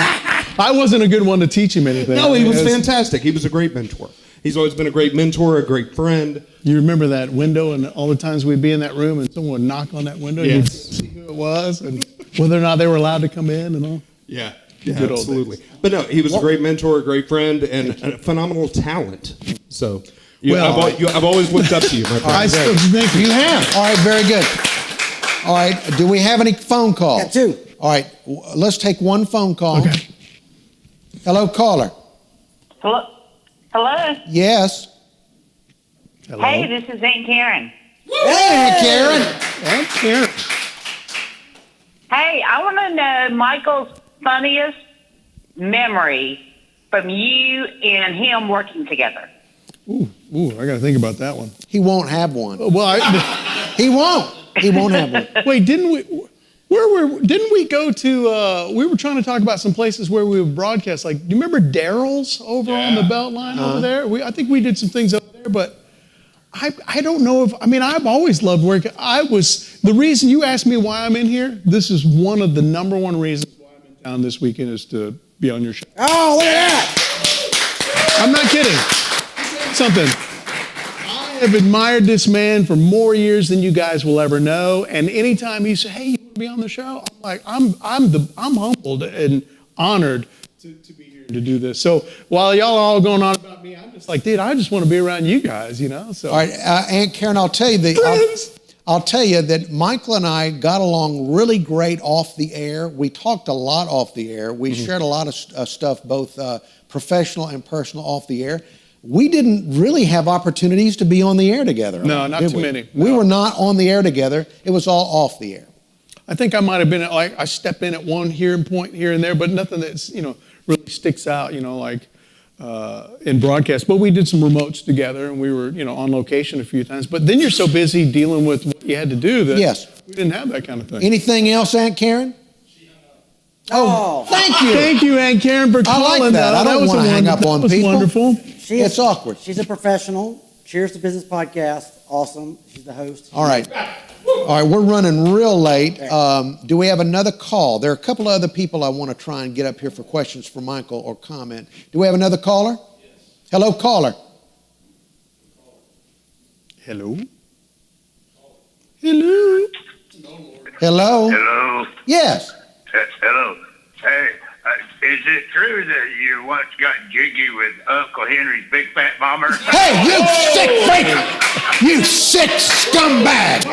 I wasn't a good one to teach him anything. No, he was fantastic. He was a great mentor. He's always been a great mentor, a great friend. You remember that window and all the times we'd be in that room and someone would knock on that window and you'd Yes. see who it was and whether or not they were allowed to come in and all. Yeah, Good old absolutely. days. But no, he was a great mentor, a great friend, and a phenomenal talent. So, I've always looked up to you, my friend. Thank you. You have. All right. Very good. All right. Do we have any phone calls? Got two. All right. Let's take one phone call. Okay. Hello, caller. Hello? Hello? Yes. Hello. Hey, this is Aunt Karen. Hey, Karen. Aunt Karen. Hey, I want to know Michael's funniest memory from you and him working together. Ooh, I got to think about that one. He won't have one. Well, He won't. He won't have one. wait, didn't we go to, we were trying to talk about some places where we would broadcast. Like, do you remember Daryl's over on the Beltline over there? I think we did some things over there, but I don't know if, I've always loved working. The reason you asked me why I'm in here, this is one of the number one reasons why I'm in town this weekend is to be on your show. Oh, look at that. I'm not kidding. Something. I have admired this man for more years than you guys will ever know. And anytime he said, "Hey, you want to be on the show?" I'm like, I'm humbled and honored to be here to do this. So while y'all are all going on about me, I'm just like, dude, I just want to be around you guys, So. All right, Aunt Karen, I'll tell you that Michael and I got along really great off the air. We talked a lot off the air. We shared a lot of stuff, both professional and personal, off the air. We didn't really have opportunities to be on the air together. No, not did too we? many. We were not on the air together. It was all off the air. I think I might have been I step in at one point here and there, but nothing that's really sticks out. In broadcast. But we did some remotes together, and we were on location a few times. But then you're so busy dealing with what you had to do that we didn't have that kind of thing. Anything else, Aunt Karen? Oh, thank you. Thank you, Aunt Karen, for calling. I like that. I don't want to hang up on people. That was wonderful. It's awkward. She's a professional. Cheers to Business podcast. Awesome. She's the host. All right. We're running real late. Do we have another call? There are a couple of other people I want to try and get up here for questions for Michael or comment. Do we have another caller? Yes. Hello, caller. Hello. Hello. Hello. Hello. Yes. Hello. Hey, is it true that you once got jiggy with Uncle Henry's big fat bomber? Hey, you sick freak! You sick scumbag!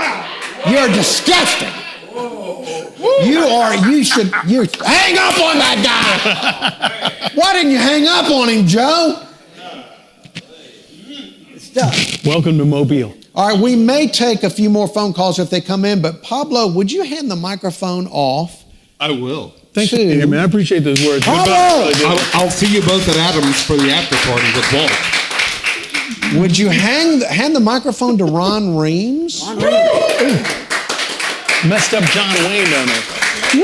You're disgusting. You should hang up on that guy. Why didn't you hang up on him, Joe? Welcome to Mobile. All right, we may take a few more phone calls if they come in, but Pablo, would you hand the microphone off? I will. Thank you, man. I appreciate those words. Pablo! I'll see you both at Adams for the after party with Walt. Would you hand the microphone to Ron Reams? Messed up John Wayne down there.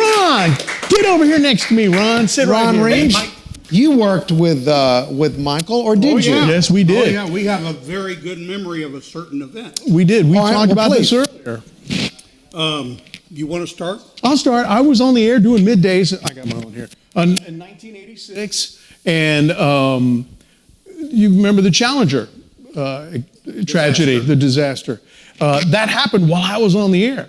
Ron, get over here next to me, Ron. Sit right here. Ron Reams, you worked with Michael, or did you? Yes, we did. Oh, yeah, we have a very good memory of a certain event. We did. We talked about this earlier. You want to start? I'll start. I was on the air doing middays. I got my own here. In 1986, and you remember the Challenger tragedy, the disaster. That happened while I was on the air.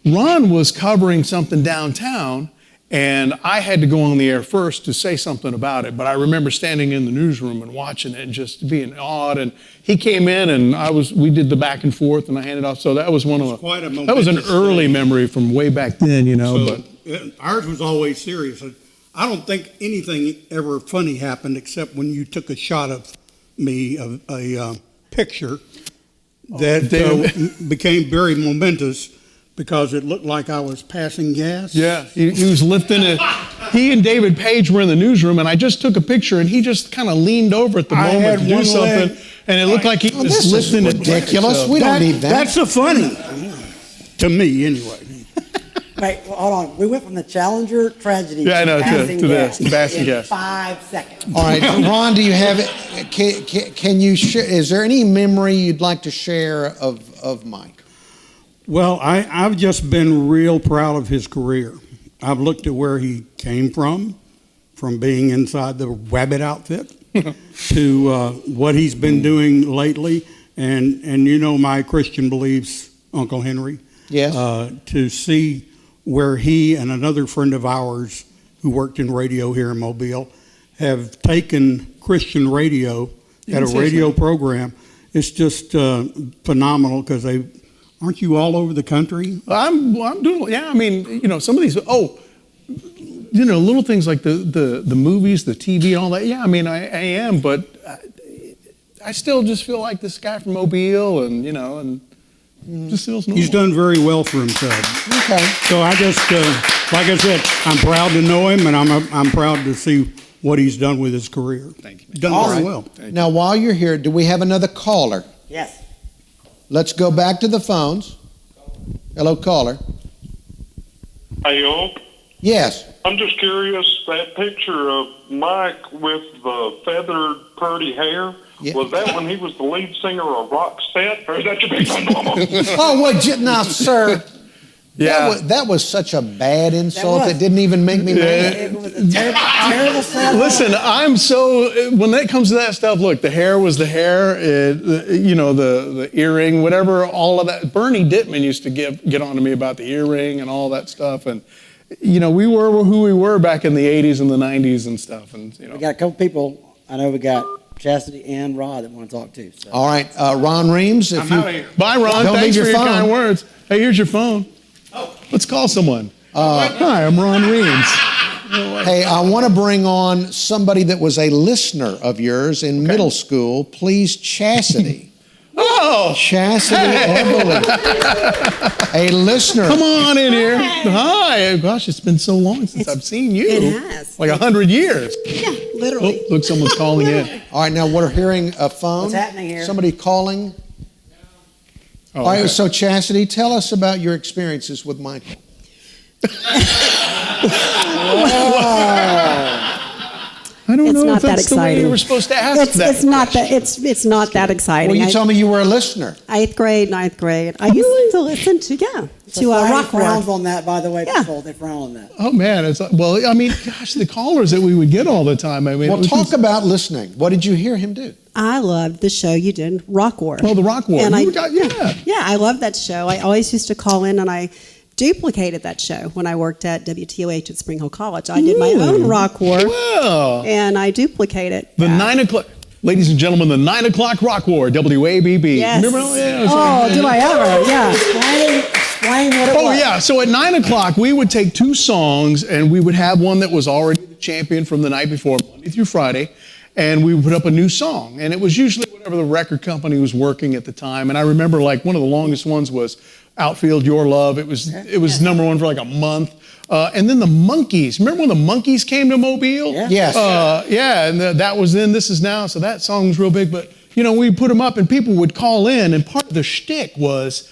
Ron was covering something downtown, and I had to go on the air first to say something about it. But I remember standing in the newsroom and watching it and just being awed. And he came in, and we did the back and forth, and I handed off. So that was that was an early memory from way back then, But ours was always serious. I don't think anything ever funny happened except when you took a shot of me, a picture that became very momentous. Because it looked like I was passing gas. Yeah, he was lifting it. He and David Page were in the newsroom, and I just took a picture, and he just kind of leaned over at the moment to do something, and it looked like he was lifting it. Ridiculous. We don't need that. That's a funny, to me anyway. Wait, hold on. We went from the Challenger tragedy Yeah, I know, to passing to gas this, passing in gas. 5 seconds. All right, Ron, do you have it? Can you share? Is there any memory you'd like to share of Mike? Well, I've just been real proud of his career. I've looked at where he came from being inside the WABB outfit to what he's been doing lately. And you know my Christian beliefs, Uncle Henry. Yes. To see where he and another friend of ours who worked in radio here in Mobile have taken Christian radio at a radio program. It's just phenomenal because aren't you all over the country? I'm doing, yeah, I mean, you know, some of these, you know, little things like the movies, the TV, all that. Yeah, I mean, I am, but I still just feel like this guy from Mobile and, you know, and just feels normal. He's done very well for himself. Okay. So I just, like I said, I'm proud to know him, and I'm proud to see what he's done with his career. Thank you. Done very well. Now, while you're here, do we have another caller? Yes. Let's go back to the phones. Hello, caller. Hey, y'all. Yes. I'm just curious, that picture of Mike with the feathered, pretty hair, was that when he was the lead singer of Roxette, or is that your big son normal? Oh, wait, now, sir. Yeah. That was such a bad insult. It didn't even make me mad. It was a terrible sound. Listen, I'm so, when it comes to that stuff, look, the hair was the hair, you know, the earring, whatever, all of that. Bernie Dittman used to get on to me about the earring and all that stuff. And, you know, we were who we were back in the 80s and the 90s and stuff. And, you know. We got a couple people, I know we got Chastity and Rod that want to talk to. So. All right, Ron Reams. If I'm out of here. Bye, Ron. Don't Thanks leave for your your phone. kind words. Hey, here's your phone. Let's call someone. Hi, I'm Ron Reams. Hey, I want to bring on somebody that was a listener of yours in middle school. Please, Chastity. Oh! Chastity Evelyn. A listener. Come on in here. Hi. Gosh, it's been so long since I've seen you. It has. Like 100 years. Yeah, literally. Oh, look, someone's calling in. All right, now we're hearing a phone. What's happening here? Somebody calling. Oh, All right, okay. so Chastity, tell us about your experiences with Michael. I don't It's know not if that that's the way exciting. you were supposed to ask that. It's not that that exciting. Well, you told me you were a listener. 8th grade, 9th grade. I used to listen to to Society rock frowns war. on that, by the way. Yeah. People, they frown on that. Oh, man. Well, I mean, gosh, the callers that we would get all the time. I mean, Well, talk about listening. What did you hear him do? I loved the show you did, Rock War. Oh, the Rock War. And Yeah. I loved that show. I always used to call in and I duplicated that show when I worked at WTOH at Spring Hill College. I did my own Rock War, Well, and I duplicated the that. 9 o'clock. Ladies and gentlemen, the 9 o'clock Rock War, WABB. Yes. Remember? Yeah, Oh, do I ever? Yeah. Explain what it was. Oh, yeah. So at 9 o'clock, we would take 2 songs, and we would have one that was already the champion from the night before, Monday through Friday, and we would put up a new song. And it was usually whatever the record company was working at the time. And I remember, like, one of the longest ones was Outfield Your Love. It was number 1 for like a month. And then the Monkees. Remember when the Monkees came to Mobile? Yeah. Yes. Yeah, and that was then, This Is Now. So that song was real big. But, you know, we put them up and people would call in. And part of the shtick was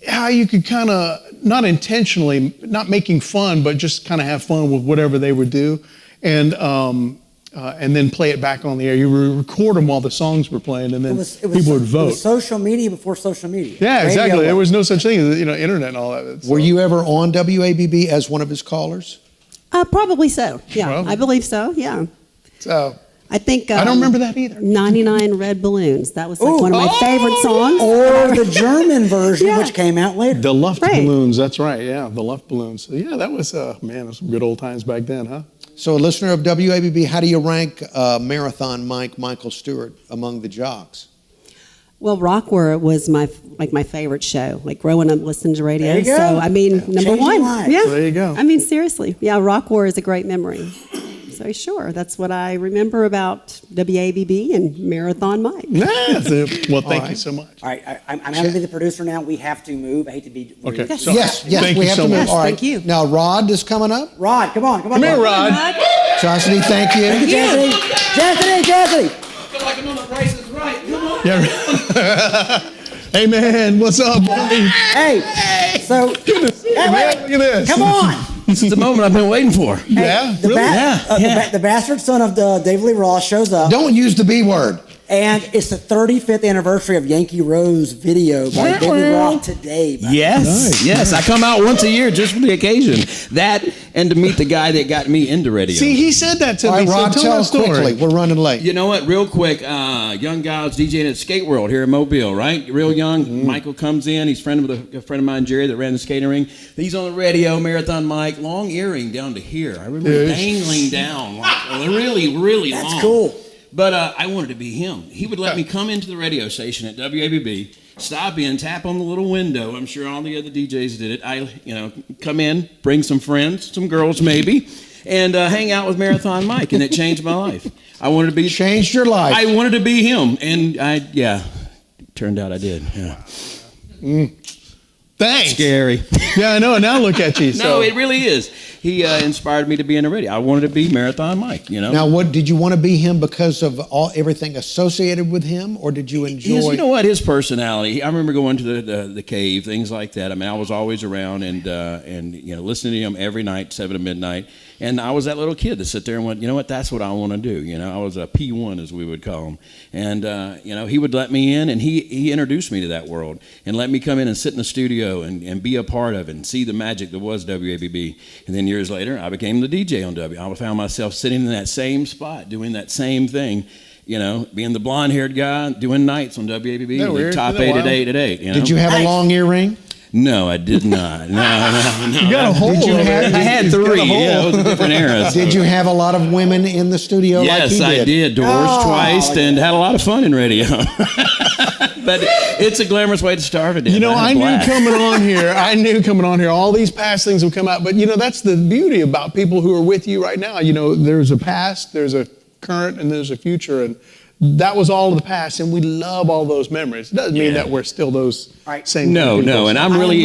how you could kind of, not intentionally, not making fun, but just kind of have fun with whatever they would do. And then play it back on the air. You would record them while the songs were playing, and then people would vote. It was social media before social media. Yeah, Radio exactly. There was. was no such thing as, you know, internet and all that. Were you ever on WABB as one of his callers? Probably so. Yeah, Well. I believe so. Yeah. So I think I don't remember that either. 99 Red Balloons. That was like one of my favorite songs. Or the German version, Yeah. which came out later. The Luft Right. Balloons. That's right. Yeah, the Luft Balloons. So, yeah, that was man, it was some good old times back then, huh? So, a listener of WABB, how do you rank Marathon Michael Stuart among the jocks? Well, Rock War was my favorite show. Like growing up listening to radio. There you go. So I mean, number Changing one. lives. Yeah. There you go. I mean, seriously. Yeah, Rock War is a great memory. So sure, that's what I remember about WABB and Marathon Mike. Yeah. Well, thank you so much. All right, I'm having to be the producer now. We have to move. I hate to be rude. Okay. Yes. So, Yes, thank we you have so to move. much. All right. Thank you. Now, Rod is coming up. Rod, come on. Come here, Rod. Chastity, thank you. Thank you, Chastity. Chastity. Yeah. Hey, man, what's up, buddy? Hey, so Good to see you, man. Look at this. come on. This is the moment I've been waiting for. Yeah, The, really? the bastard son of David Lee Roth shows up. Don't use the B word. And it's the 35th anniversary of Yankee Rose video by David Roth today. Yes, Nice. yes. I come out once a year just for the occasion. That and to meet the guy that got me into radio. See, he said that to All me. right, Rod, so tell that us story. quickly. We're running late. You know what? Real quick, young guys DJing at Skate World here in Mobile, right? Real young. Michael comes in. He's a friend of mine, Jerry, that ran the skating ring. He's on the radio, marathon mic, long earring down to here. I remember dangling down, like really, really long. That's cool. But I wanted to be him. He would let me come into the radio station at WABB, stop in, tap on the little window. I'm sure all the other DJs did it. I, come in, bring some friends, some girls maybe, and hang out with Marathon Mike, and it changed my life. I wanted to be Changed your life. I wanted to be him, and turned out I did. Yeah. Thanks. Scary. Yeah, I know. Now look at you. No, it really is. He inspired me to be in the radio. I wanted to be Marathon Mike, Now, what did you want to be him because of everything associated with him, or did you enjoy? You know what? His personality. I remember going to the cave, things like that. I mean, I was always around and listening to him every night, 7 to midnight. And I was that little kid that sit there and went, you know what? That's what I want to do. I was a P1 as we would call him. And he would let me in, and he introduced me to that world and let me come in and sit in the studio and be a part of it and see the magic that was WABB. And then years later, I became the DJ on W. I found myself sitting in that same spot, doing that same thing, being the blonde-haired guy, doing nights on WABB, the top 8 at 8 at 8. Did you have a long earring? No, I did not. No. You got a hole. Did you have? I had 3. Yeah, it was a different era. Did you have a lot of women in the studio? Yes, like he I did. Divorced twice and had a lot of fun in radio. But it's a glamorous way to start a day. I knew coming on here, all these past things would come out. But, that's the beauty about people who are with you right now. There's a past, there's a current, and there's a future. And that was all of the past, and we love all those memories. It doesn't mean that we're still those same No, people. and I'm really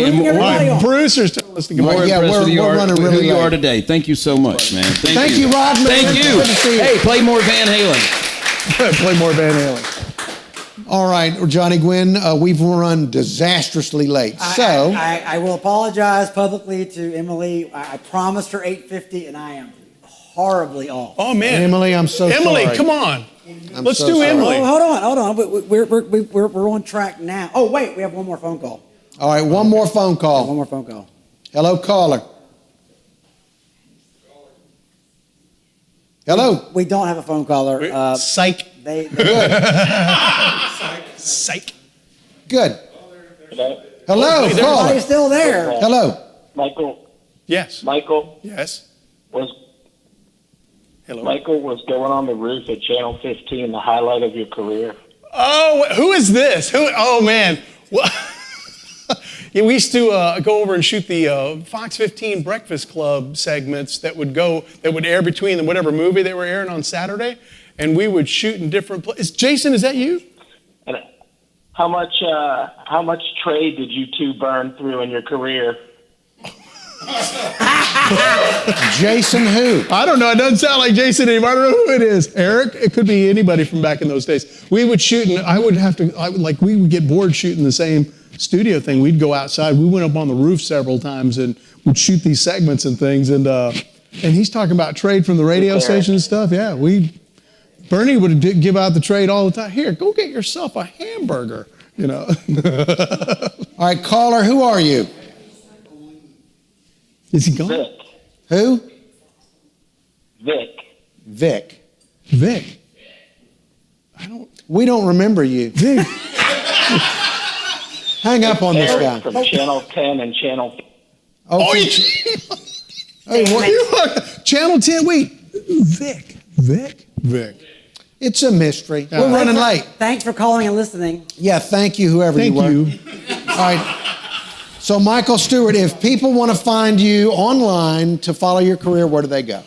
Brucer's telling us to go more on. impressed with who you late. are today. Thank you so much, man. Thank you, Rod. Thank you. Good to see you. Hey, play more Van Halen. Play more Van Halen. All right, Johnny Gwynn, we've run disastrously late. So I will apologize publicly to Emily. I promised her 8:50, and I am horribly off. Oh man, Emily, I'm so Emily, sorry. come on. Let's so do sorry. Emily. Oh, hold on. We're on track now. Oh wait, we have one more phone call. All right, one more phone call. One more phone call. Hello, caller. Hello. We don't have a phone caller. Psych. They Psych. Good. Hello? Hello, caller. Everybody's still there. Hello. Michael. Yes. Michael Yes. Hello. Michael was going on the roof at Channel 15, the highlight of your career. Oh, who is this? Oh man. Well, yeah, we used to go over and shoot the Fox 15 Breakfast Club segments that would air between whatever movie they were airing on Saturday, and we would shoot in different places. Jason, is that you? And how much trade did you two burn through in your career? Jason who? I don't know. It doesn't sound like Jason anymore. I don't know who it is. Eric? It could be anybody from back in those days. We would shoot, and we would get bored shooting the same studio thing. We'd go outside. We went up on the roof several times and would shoot these segments and things. And he's talking about trade from the radio station and stuff. Yeah, Bernie would give out the trade all the time. Here, go get yourself a hamburger. All right, caller, who are you? Is he gone? Vic. Who? Vic. Vic. We don't remember you. Vic. Hang up on this guy. From Channel 10 and Channel... Channel 10, wait. Vic. It's a mystery. We're running late. Thanks for calling and listening. Yeah, thank you, whoever you were. Thank you. All right. So, Michael Stuart, if people want to find you online to follow your career, where do they go?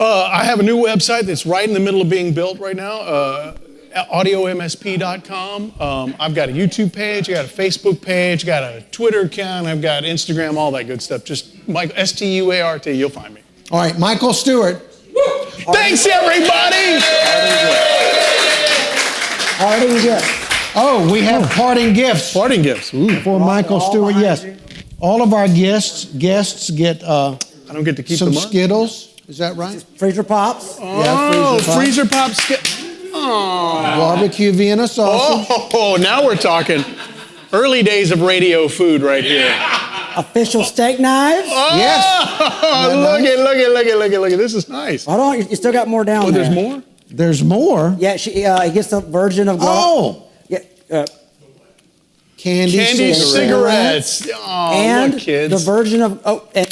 I have a new website that's right in the middle of being built right now, audiomsp.com. I've got a YouTube page, I got a Facebook page, got a Twitter account, I've got Instagram, all that good stuff. Just Michael, Stuart, you'll find me. All right, Michael Stuart. Thanks, everybody! Already good. Oh, we have parting gifts. Parting gifts. Ooh. For Michael Stuart, yes. All of our guests get I don't get to keep some them on. Skittles. Is that right? Freezer Pops. Oh, yeah, freezer pops. Oh. Barbecue Vienna sausage. Oh, now we're talking. Early days of radio food right here. Official steak knives. Oh, Yes. Look at. This is nice. Hold on, you still got more down Oh, there. there's more? There's more. Yeah, he gets the version of. Yeah. Candy cigarettes. Oh, and look, kids. the version of the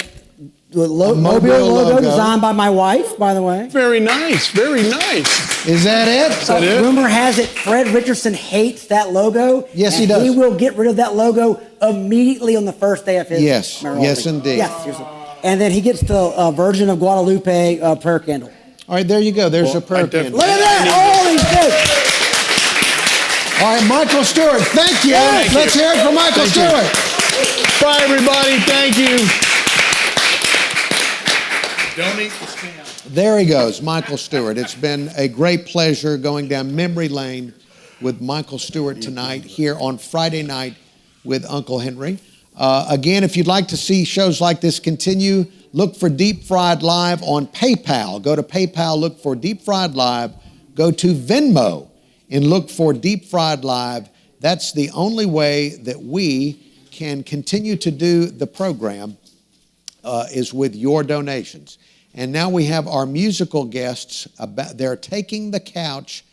Mobile Mobile logo logo designed by my wife, by the way. Very nice. Very nice. Is that it? Is that it? Rumor has it Fred Richardson hates that logo. Yes, he and does. He will get rid of that logo immediately on the first day of his. Yes. mayoral Yes, league. indeed. Yes, seriously. And then he gets the version of Guadalupe prayer candle. All right, there you go. There's a prayer candle. Look at that! Holy shit! All right, Michael Stuart, thank you. Let's hear it for Michael Stuart. Bye, everybody. Thank you. Don't eat the spam. There he goes, Michael Stuart. It's been a great pleasure going down memory lane with Michael Stuart tonight here on Friday night with Uncle Henry. Again, if you'd like to see shows like this continue, look for Deep Fried Live on PayPal. Go to PayPal, look for Deep Fried Live. Go to Venmo and look for Deep Fried Live. That's the only way that we can continue to do the program is with your donations. And now we have our musical guests. They're taking the couch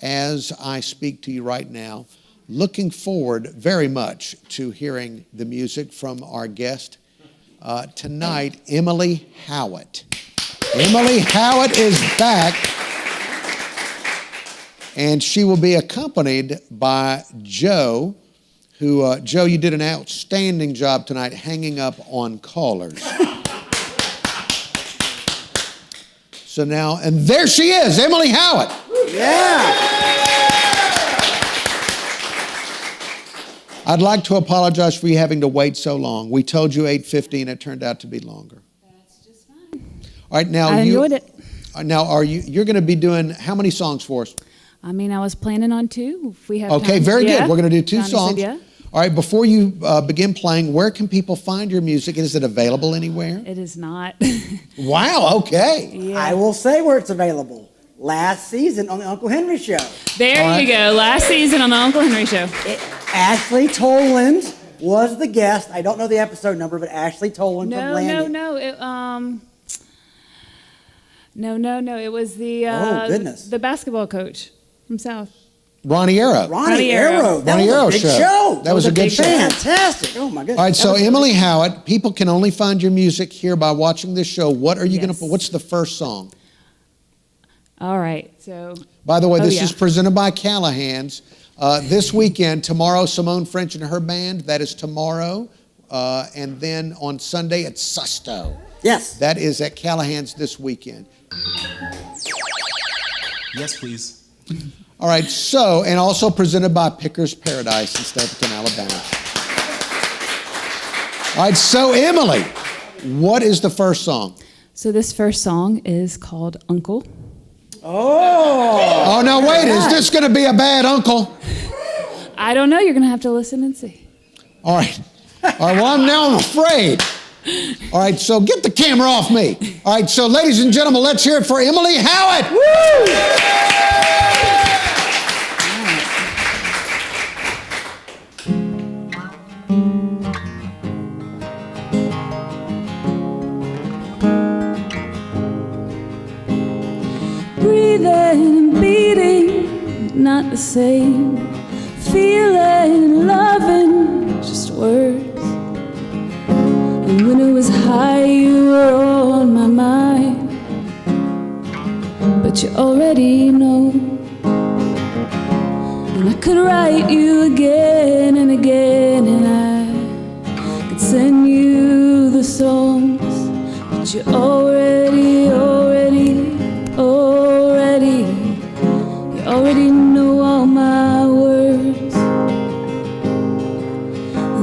as I speak to you right now. Looking forward very much to hearing the music from our guest tonight, Emily Howat. Emily Howat is back, and she will be accompanied by Joe, who, Joe, you did an outstanding job tonight hanging up on callers. So now, and there she is, Emily Howat. Yeah. I'd like to apologize for you having to wait so long. We told you 8:50 and it turned out to be longer. That's just fine. All right, now I enjoyed it. Now, you're going to be doing how many songs for us? I mean, I was planning on 2. If we have Okay, time. very Yeah. good. We're going to do 2 Johnny songs. said yeah. All right, before you begin playing, where can people find your music? Is it available anywhere? It is not. Wow, okay. Yeah. I will say where it's available. Last season on the Uncle Henry Show. There you go. Last season on the Uncle Henry Show. Ashley Toland was the guest. I don't know the episode number, but Ashley Toland from Landon. No. It was the Oh, goodness. the basketball coach from South. Ronnie Arrow. Ronnie Arrow. That Ronnie was Arrow a big show. show. That was a good show. Fantastic. Oh, my goodness. All right, so That was- Emily Howat, people can only find your music here by watching this show. What are you going to put? What's the first song? All right. So. By the way, Oh, this yeah. is presented by Callahan's. This weekend, tomorrow, Simone French and her band. That is tomorrow. And then on Sunday, it's Susto. Yes. That is at Callahan's this weekend. Yes, please. All right, so, and also presented by Pickers Paradise in Stapleton, Alabama. All right, so Emily, what is the first song? So this first song is called Uncle. Oh. Oh, no, wait, is this going to be a bad uncle? I don't know. You're going to have to listen and see. All right. All right, well, I'm afraid. All right, so get the camera off me. All right, so ladies and gentlemen, let's hear it for Emily Howat. Woo! Breathing and beating, not the same. Feeling, loving, just words. And when it was high, you were on my mind. But you already know. And I could write you again and again, and I could send you the songs. But you already know all my words.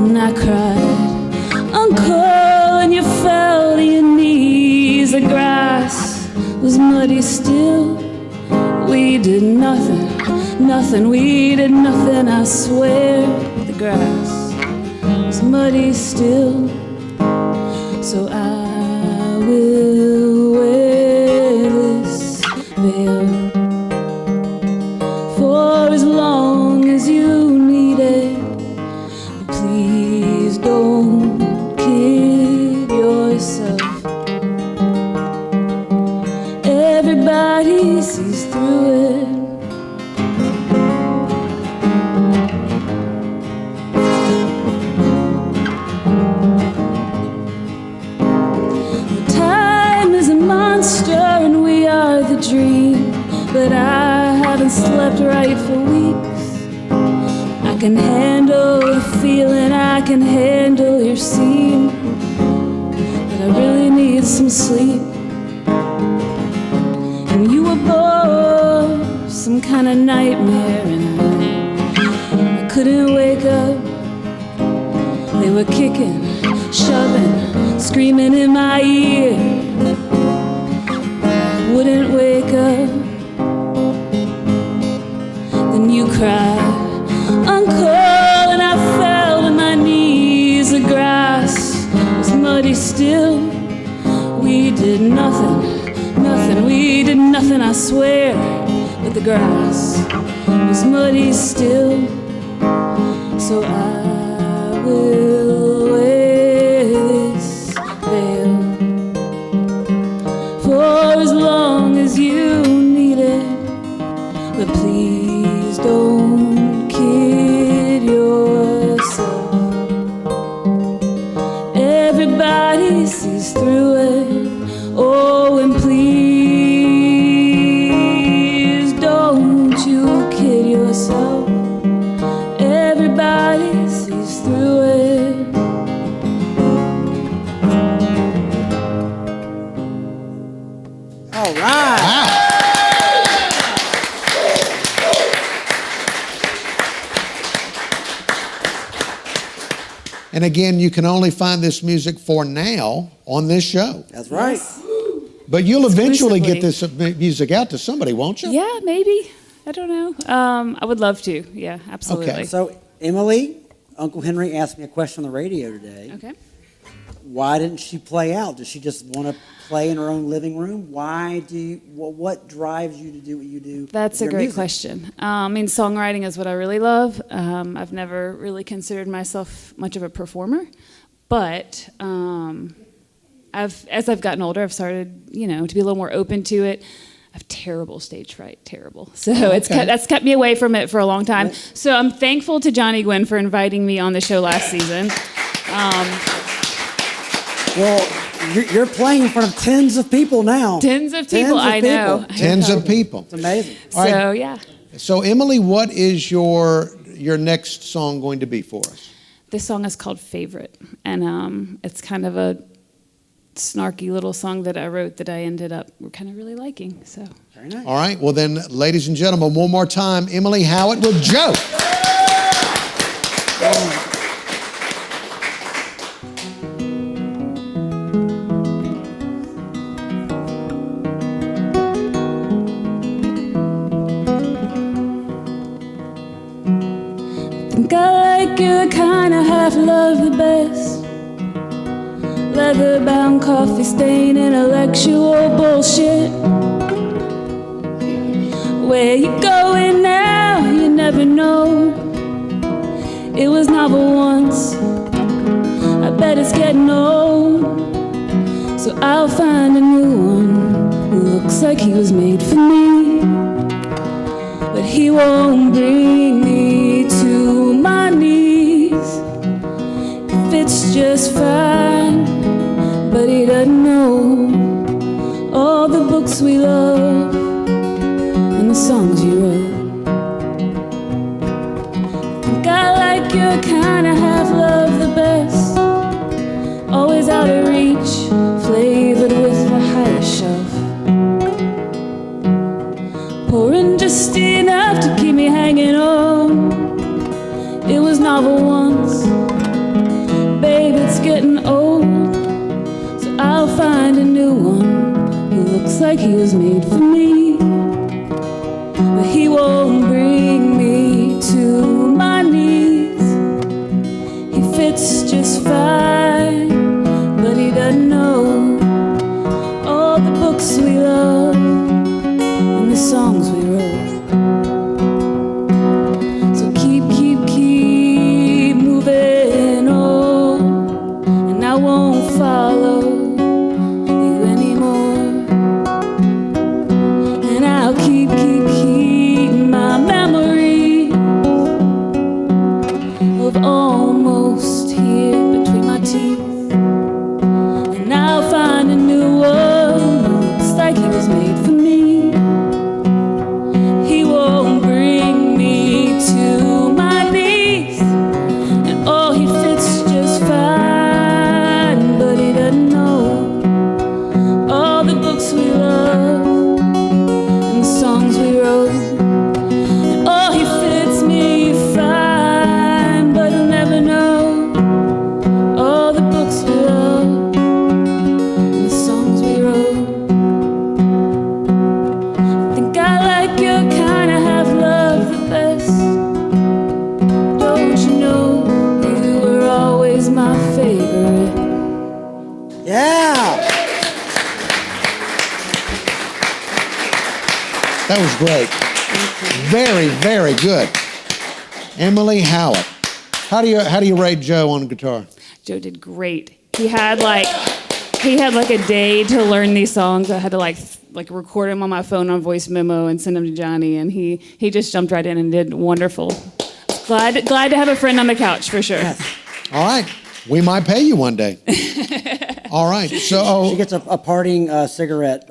And I cried, Uncle, and you fell to your knees. The grass was muddy still. We did nothing nothing, we did nothing, I swear. The grass was muddy still, so I will wear this veil for as long as you need it. But please don't kid yourself. Everybody sees through it. Time is a monster and we are the dream, but I haven't slept right for weeks. I can handle the feeling, I can handle your scene, but I really need some sleep. And you were born some kind of nightmare, and I couldn't wake up. They were kicking, shoving, screaming in my ear. I wouldn't wake up. Then you cried, Uncle, and I fell to my knees. The grass was muddy still. We did nothing, nothing, we did nothing, I swear. But the grass was muddy still, so I will wear this veil for as long as you need it. But please don't kid yourself. Everybody sees through it. Oh, and please don't you kid yourself. Everybody sees through it. All right. And again, you can only find this music for now on this show. That's right. But you'll eventually get Exclusively. this music out to somebody, won't you? Yeah, maybe. I don't know. I would love to. Yeah, absolutely. Okay. So, Emily, Uncle Henry asked me a question on the radio today. Okay. Why didn't she play out? Does she just want to play in her own living room? Why do you, what drives you to do what you do? That's with a your great music? question. I mean, songwriting is what I really love. I've never really considered myself much of a performer, but as I've gotten older, I've started, to be a little more open to it. I have terrible stage fright, terrible. So that's kept me away from it for a long time. Right. So I'm thankful to Johnny Gwynn for inviting me on the show last season. Well, you're playing in front of tens of people now. Tens of people, I know. Tens of people. It's amazing. All right. So yeah. So Emily, what is your next song going to be for us? This song is called Favorite, and it's kind of a snarky little song that I wrote that I ended up kind of really liking. So Very nice. All right. Well then, ladies and gentlemen, one more time, Emily Howat with Joe. think I like you, kind of half love the best. Leather-bound, coffee-stained, intellectual bullshit. Where you going now? You never know. It was novel once. I bet it's getting old. So I'll find a new one who looks like he was made for me. But he won't bring me to my knees. It fits just fine, but he doesn't know all the books we love and the songs you wrote. Think I like your kind of half love the best. Always out of reach, flavored with the highest shelf. Pouring just enough to keep me hanging on. It was novel once, babe, it's getting old. So I'll find a new one who looks like he was made for me. But he won't breathe That was great. Very, very good. Emily Howat. How do you rate Joe on guitar? Joe did great. He had like a day to learn these songs. I had to like record him on my phone on voice memo and send them to Johnny, and he just jumped right in and did wonderful. Glad to have a friend on the couch for sure. Yes. All right. We might pay you one day. All right. So she gets a parting cigarette.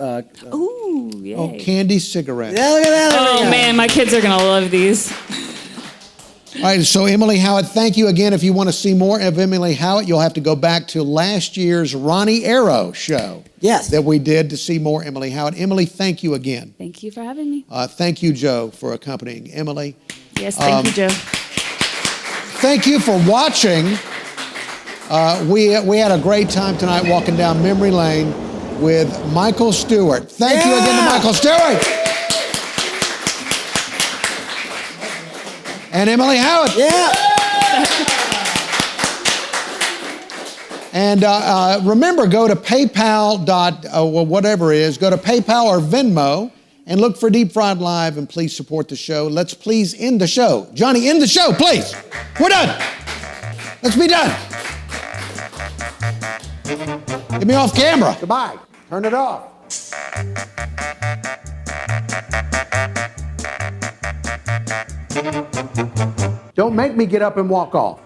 Ooh, yay. Oh, candy cigarette. Yeah, look at that. Oh man, my kids are gonna love these. All right, so Emily Howat, thank you again. If you want to see more of Emily Howat, you'll have to go back to last year's Ronnie Arrow show. Yes. That we did to see more Emily Howat. Emily, thank you again. Thank you for having me. Thank you, Joe, for accompanying Emily. Yes, thank you, Joe. Thank you for watching. We had a great time tonight walking down memory lane with Michael Stuart. Thank you again to Michael Stuart. And Emily Howat. Yeah. And remember, go to PayPal. Whatever it is, go to PayPal or Venmo and look for Deep Fried Live and please support the show. Let's please end the show. Johnny, end the show, please. We're done. Let's be done. Get me off camera. Goodbye. Turn it off. Don't make me get up and walk off.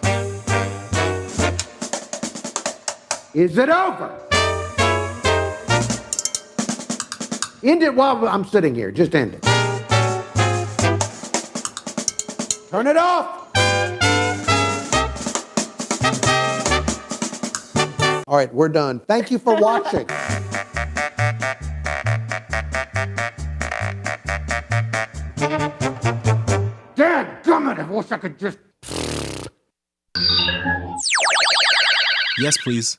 Is it over? End it while I'm sitting here. Just end it. Turn it off. All right, we're done. Thank you for watching. Dadgummit, I wish I could just... Yes, please.